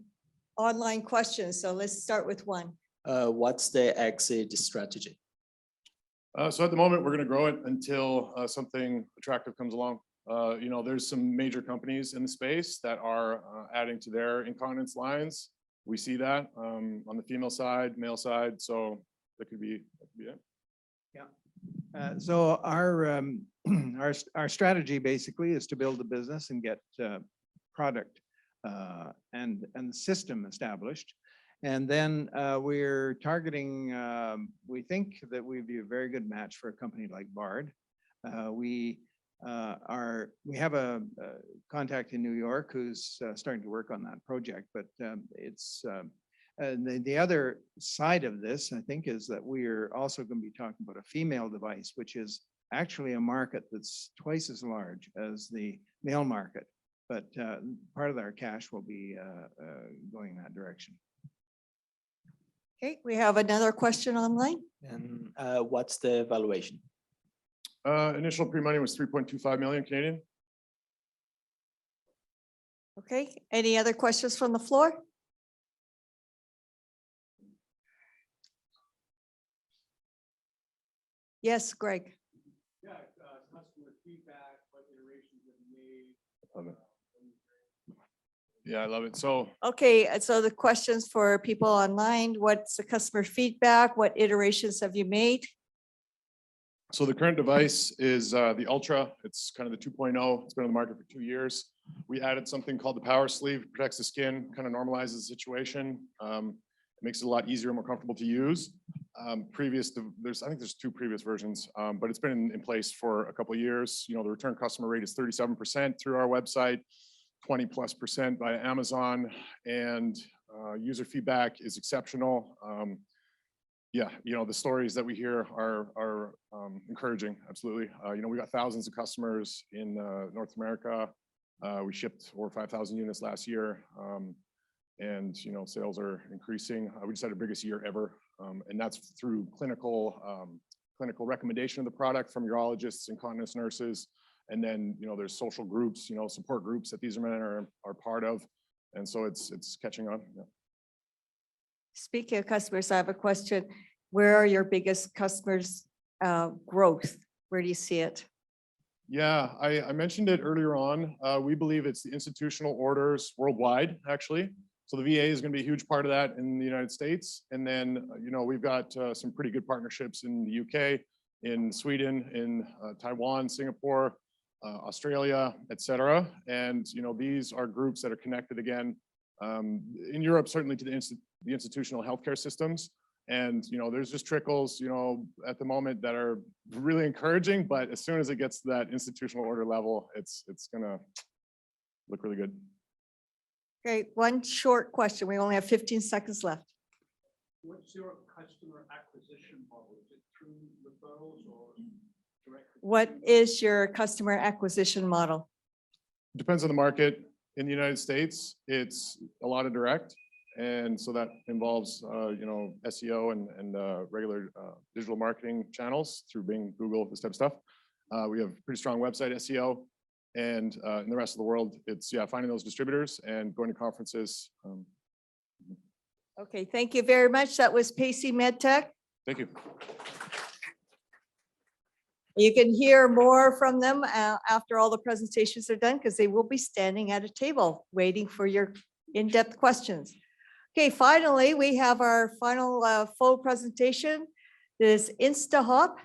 online questions. So let's start with one. What's the exit strategy? So at the moment, we're going to grow it until something attractive comes along. There's some major companies in the space that are adding to their incontinence lines. We see that on the female side, male side. So that could be it. Yeah. So our our strategy basically is to build a business and get product and the system established. And then we're targeting, we think that we'd be a very good match for a company like Bard. We have a contact in New York who's starting to work on that project, but it's the other side of this, I think, is that we're also going to be talking about a female device, which is actually a market that's twice as large as the male market. But part of our cash will be going in that direction. Okay, we have another question online. And what's the valuation? Initial pre-money was 3.25 million Canadian. Okay, any other questions from the floor? Yes, Greg. Yeah, customer feedback, what iterations have you made. Yeah, I love it. So, Okay, so the questions for people online, what's the customer feedback? What iterations have you made? so the current device is the Ultra. It's kind of the 2.0. It's been on the market for 2 years. We added something called the Power Sleeve, protects the skin, kind of normalizes the situation. It makes it a lot easier, more comfortable to use. I think there's 2 previous versions, but it's been in place for a couple of years. The return customer rate is 37% through our website. 20+% by Amazon, and user feedback is exceptional. Yeah, the stories that we hear are encouraging. Absolutely. We got thousands of customers in North America. We shipped over 5,000 units last year, and sales are increasing. We just had our biggest year ever, and that's through clinical recommendation of the product from urologists and incontinence nurses. And then, there's social groups, support groups that these men are part of. And so it's catching on. Yeah. Speaking of customers, I have a question. Where are your biggest customers' growth? Where do you see it? Yeah, I mentioned it earlier on. We believe it's the institutional orders worldwide, actually. So the VA is going to be a huge part of that in the United States. And then, we've got some pretty good partnerships in the UK, in Sweden, in Taiwan, Singapore, Australia, et cetera. And, these are groups that are connected again, in Europe, certainly to the institutional healthcare systems. And, there's just trickles, at the moment that are really encouraging, but as soon as it gets to that institutional order level, it's gonna look really good. Okay, one short question. We only have 15 seconds left. What's your customer acquisition model? Is it through referrals or direct? What is your customer acquisition model? Depends on the market. In the United States, it's a lot of direct. And so that involves, SEO and regular digital marketing channels through Bing, Google, this type of stuff. We have pretty strong website SEO. And in the rest of the world, it's finding those distributors and going to conferences. Okay, thank you very much. That was Pacey MedTech. Thank you. You can hear more from them after all the presentations are done because they will be standing at a table waiting for your in-depth questions. Okay, finally, we have our final full presentation. This is instaHop.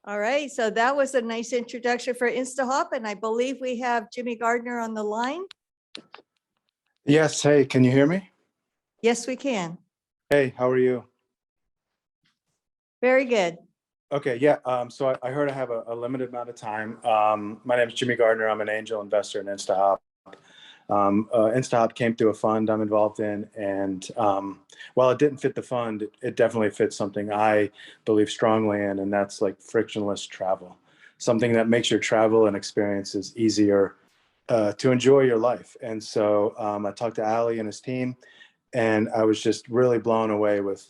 All right, so that was a nice introduction for instaHop, and I believe we have Jimmy Gardner on the line. Yes, hey, can you hear me? Yes, we can. Hey, how are you? Very good. Okay, yeah, so I heard I have a limited amount of time. My name is Jimmy Gardner. I'm an angel investor in instaHop. instaHop came through a fund I'm involved in, and while it didn't fit the fund, it definitely fits something I believe strongly in, and that's like frictionless travel. Something that makes your travel and experiences easier to enjoy your life. And so I talked to Ali and his team, and I was just really blown away with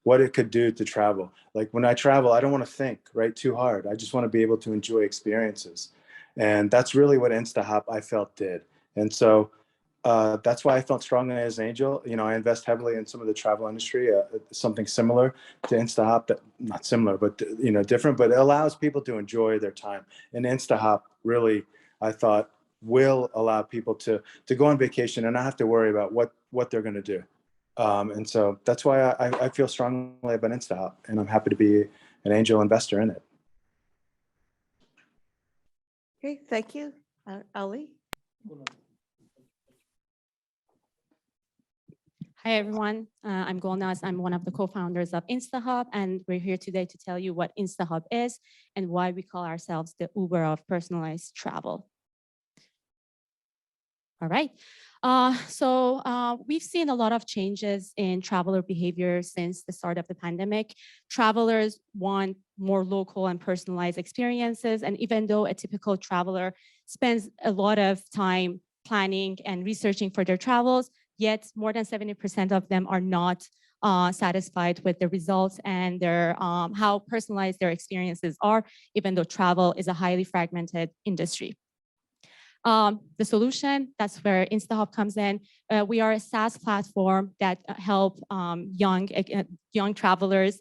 what it could do to travel. Like when I travel, I don't want to think too hard. I just want to be able to enjoy experiences. And that's really what instaHop I felt did. And so that's why I felt strongly as an angel. I invest heavily in some of the travel industry, something similar to instaHop, that not similar, but different, but it allows people to enjoy their time. And instaHop really, I thought, will allow people to go on vacation and not have to worry about what they're going to do. And so that's why I feel strongly about instaHop, and I'm happy to be an angel investor in it. Okay, thank you. Ali? Hi, everyone. I'm Golnaz. I'm one of the co-founders of instaHop, and we're here today to tell you what instaHop is and why we call ourselves the Uber of personalized travel. All right. So we've seen a lot of changes in traveler behavior since the start of the pandemic. Travelers want more local and personalized experiences. And even though a typical traveler spends a lot of time planning and researching for their travels, yet more than 70% of them are not satisfied with the results and their how personalized their experiences are, even though travel is a highly fragmented industry. The solution, that's where instaHop comes in. We are a SaaS platform that help young travelers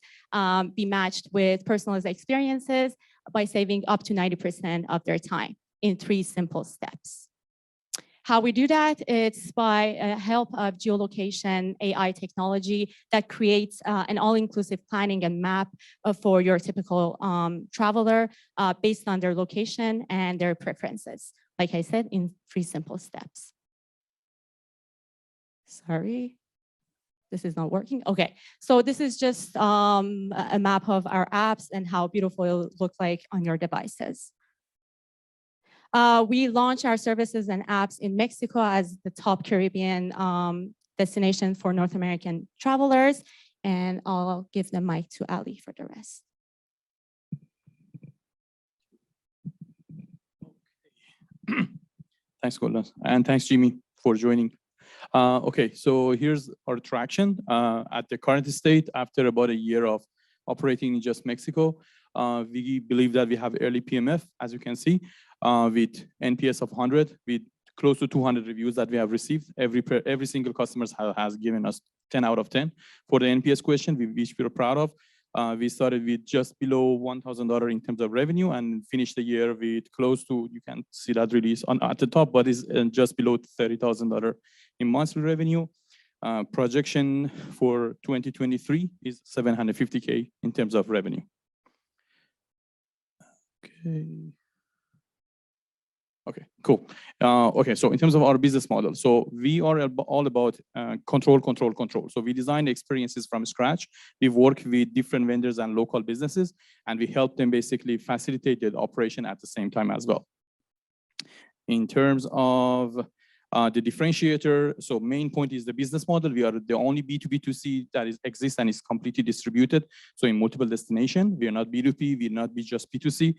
be matched with personalized experiences by saving up to 90% of their time in 3 simple steps. How we do that, it's by help of geolocation AI technology that creates an all-inclusive planning and map for your typical traveler based on their location and their preferences. Like I said, in 3 simple steps. Sorry. This is not working. Okay, so this is just a map of our apps and how beautiful it'll look like on your devices. We launch our services and apps in Mexico as the top Caribbean destination for North American travelers. And I'll give the mic to Ali for the rest. Thanks, Golden. And thanks, Jimmy, for joining. Okay, so here's our traction at the current state after about a year of operating in just Mexico. We believe that we have early PMF, as you can see, with NPS of 100, with close to 200 reviews that we have received. Every single customer has given us 10 out of 10 for the NPS question, which we're proud of. We started with just below $1,000 in terms of revenue and finished the year with close to, you can see that release at the top, but is just below $30,000 in monthly revenue. Projection for 2023 is $750K in terms of revenue. Okay, cool. Okay, so in terms of our business model, so we are all about control. So we design experiences from scratch. We work with different vendors and local businesses, and we help them basically facilitate the operation at the same time as well. In terms of the differentiator, so main point is the business model. We are the only B2B2C that exists and is completely distributed. So in multiple destinations, we are not B2B, we are not just B2C.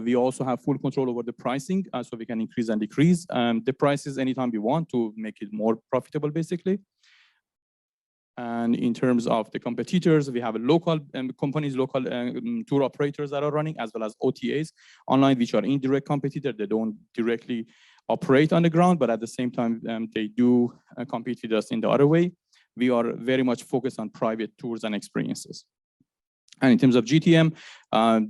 We also have full control over the pricing, so we can increase and decrease the prices anytime we want to make it more profitable, basically. And in terms of the competitors, we have local companies, local tour operators that are running, as well as OTAs online, which are indirect competitors. They don't directly operate on the ground, but at the same time, they do compete with us in the other way. We are very much focused on private tours and experiences. And in terms of GTM,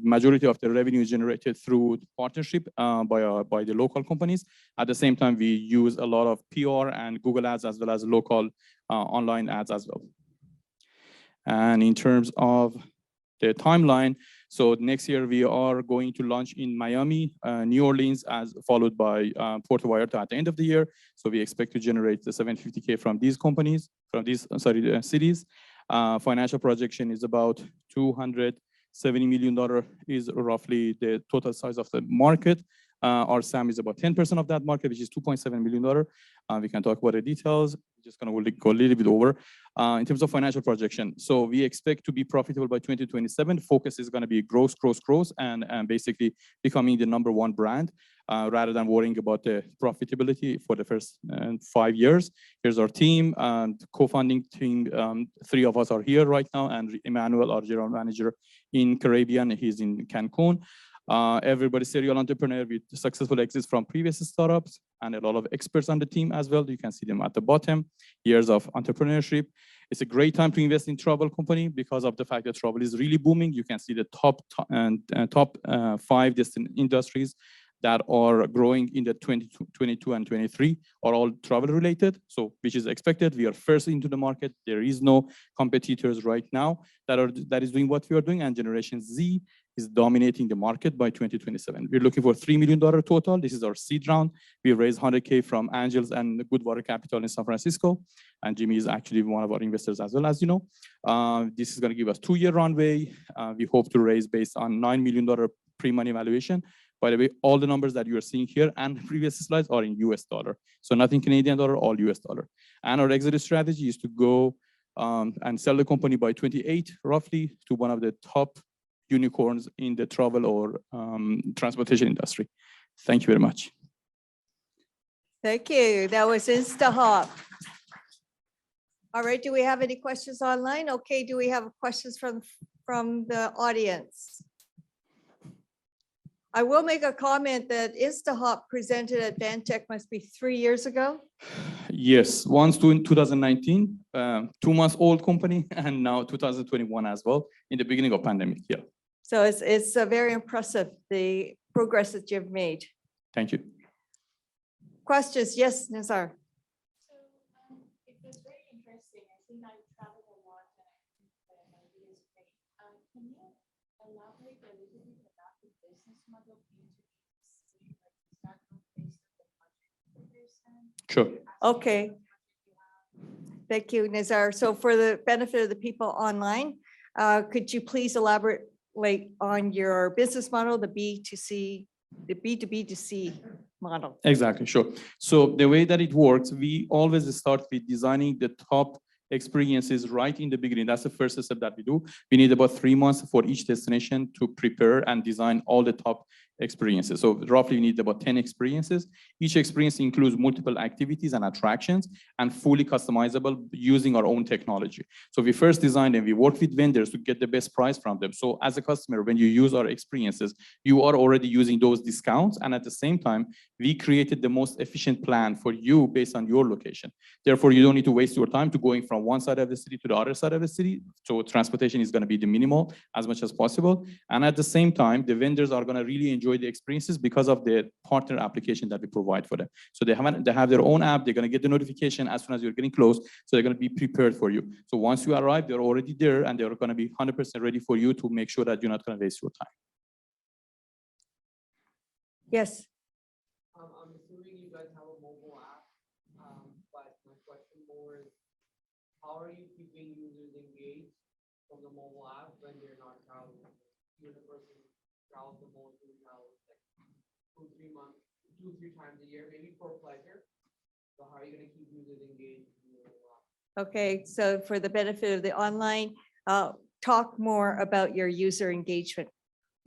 majority of the revenue is generated through partnership by the local companies. At the same time, we use a lot of PR and Google ads, as well as local online ads as well. And in terms of the timeline, so next year we are going to launch in Miami, New Orleans, as followed by Puerto Vallarta at the end of the year. So we expect to generate the $750K from these companies, from these cities. Financial projection is about $270 million is roughly the total size of the market. Our SAM is about 10% of that market, which is $2.7 million. We can talk about the details. Just gonna go a little bit over. In terms of financial projection, so we expect to be profitable by 2027. Focus is gonna be growth, and basically becoming the #1 brand, rather than worrying about the profitability for the first 5 years. Here's our team and co-founding team. 3 of us are here right now, and Emmanuel, our general manager in Caribbean, he's in Cancun. Everybody serial entrepreneur with successful exits from previous startups, and a lot of experts on the team as well. You can see them at the bottom. Years of entrepreneurship. It's a great time to invest in travel company because of the fact that travel is really booming. You can see the top 5 distinct industries that are growing in the 2022 and 23 are all travel related. So which is expected. We are first into the market. There is no competitors right now that is doing what we are doing, and Generation Z is dominating the market by 2027. We're looking for $3 million total. This is our seed round. We raised $100K from Angels and Goodwater Capital in San Francisco. And Jimmy is actually one of our investors as well, as you know. This is gonna give us 2-year runway. We hope to raise based on $9 million pre-money valuation. By the way, all the numbers that you are seeing here and the previous slides are in US dollar. So nothing Canadian dollar, all US dollar. And our exit strategy is to go and sell the company by 28, roughly, to one of the top unicorns in the travel or transportation industry. Thank you very much. Thank you. That was instaHop. All right, do we have any questions online? Okay, do we have questions from the audience? I will make a comment that instaHop presented at VANTEC must be 3 years ago. Yes, once in 2019, 2 months old company, and now 2021 as well, in the beginning of pandemic, yeah. So it's very impressive, the progress that you've made. Thank you. Questions? Yes, Nazar. It was very interesting. I think I traveled a lot and I think the idea is great. Can you elaborate a little bit about the business model B2B2C, like is that not based on the budget per person? Sure. Okay. Thank you, Nazar. So for the benefit of the people online, could you please elaborate on your business model, the B2C, the B2B2C model? Exactly, sure. So the way that it works, we always start with designing the top experiences right in the beginning. That's the first step that we do. We need about 3 months for each destination to prepare and design all the top experiences. So roughly we need about 10 experiences. Each experience includes multiple activities and attractions and fully customizable using our own technology. So we first design and we work with vendors to get the best price from them. So as a customer, when you use our experiences, you are already using those discounts. And at the same time, we created the most efficient plan for you based on your location. Therefore, you don't need to waste your time to going from one side of the city to the other side of the city. So transportation is going to be the minimal as much as possible. And at the same time, the vendors are going to really enjoy the experiences because of the partner application that we provide for them. So they have their own app. They're going to get the notification as soon as you're getting close. So they're going to be prepared for you. So once you arrive, they're already there and they're going to be 100% ready for you to make sure that you're not going to waste your time. Yes. I'm assuming you guys have a mobile app, but my question more is, how are you keeping users engaged from the mobile app when they're not traveling? You're the person who travels the most, who travels like 2-3 months, 2-3 times a year, maybe for pleasure. So how are you going to keep users engaged in the mobile app? Okay, so for the benefit of the online, talk more about your user engagement.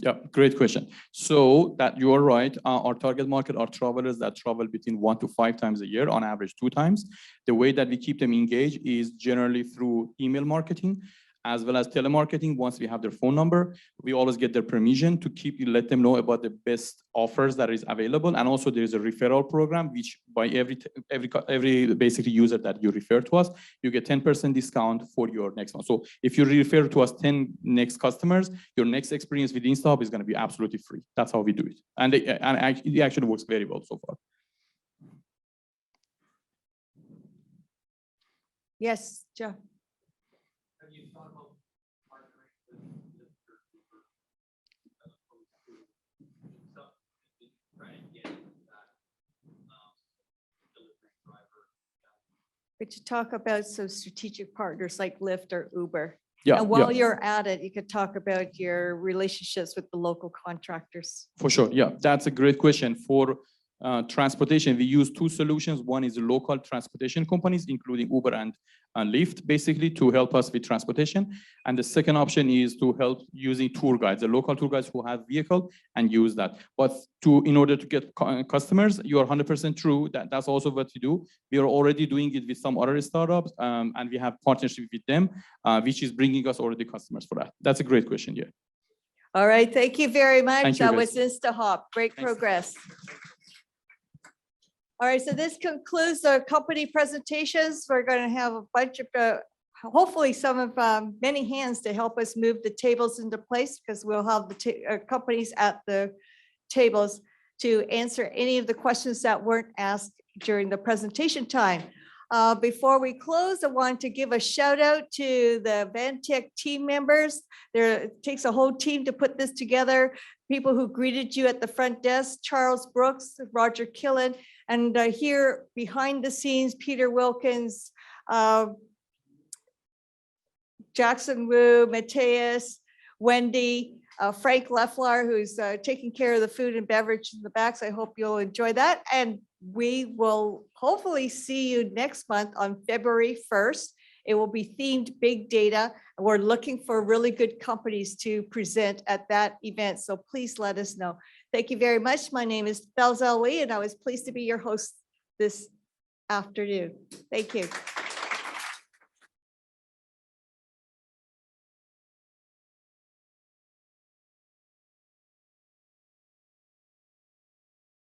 Yeah, great question. So that you are right. Our target market are travelers that travel between 1 to 5 times a year, on average 2 times. The way that we keep them engaged is generally through email marketing, as well as telemarketing. Once we have their phone number, we always get their permission to let them know about the best offers that is available. And also there is a referral program, which by every basically user that you refer to us, you get 10% discount for your next one. So if you refer to us 10 next customers, your next experience with instaHop is going to be absolutely free. That's how we do it. And it actually works very well so far. Yes, Jeff. Have you thought about partnering with Lyft or Uber as opposed to some try and get that delivery driver? Could you talk about some strategic partners like Lyft or Uber? Yeah. And while you're at it, you could talk about your relationships with the local contractors. For sure. Yeah, that's a great question. For transportation, we use 2 solutions. One is local transportation companies, including Uber and Lyft, basically to help us with transportation. And the second option is to help using tour guides, the local tour guides who have vehicle and use that. But in order to get customers, you are 100% true. That's also what we do. We are already doing it with some other startups, and we have partnership with them, which is bringing us already customers for that. That's a great question. Yeah. All right. Thank you very much. Thank you, That guys. was instaHop. Great progress. All right, so this concludes our company presentations. We're going to have a bunch of, hopefully some of many hands to help us move the tables into place, because we'll have the companies at the tables to answer any of the questions that weren't asked during the presentation time. Before we close, I want to give a shout out to the VANTEC team members. It takes a whole team to put this together. People who greeted you at the front desk, Charles Brooks, Roger Killen, and here behind the scenes, Peter Wilkins, Jackson Wu, Mateus, Wendy, Frank Leffler, who's taking care of the food and beverage in the back. So I hope you'll enjoy that. And we will hopefully see you next month on February 1st. It will be themed big data. We're looking for really good companies to present at that event. So please let us know. Thank you very much. My name is Belzel Lee, and I was pleased to be your host this afternoon. Thank you.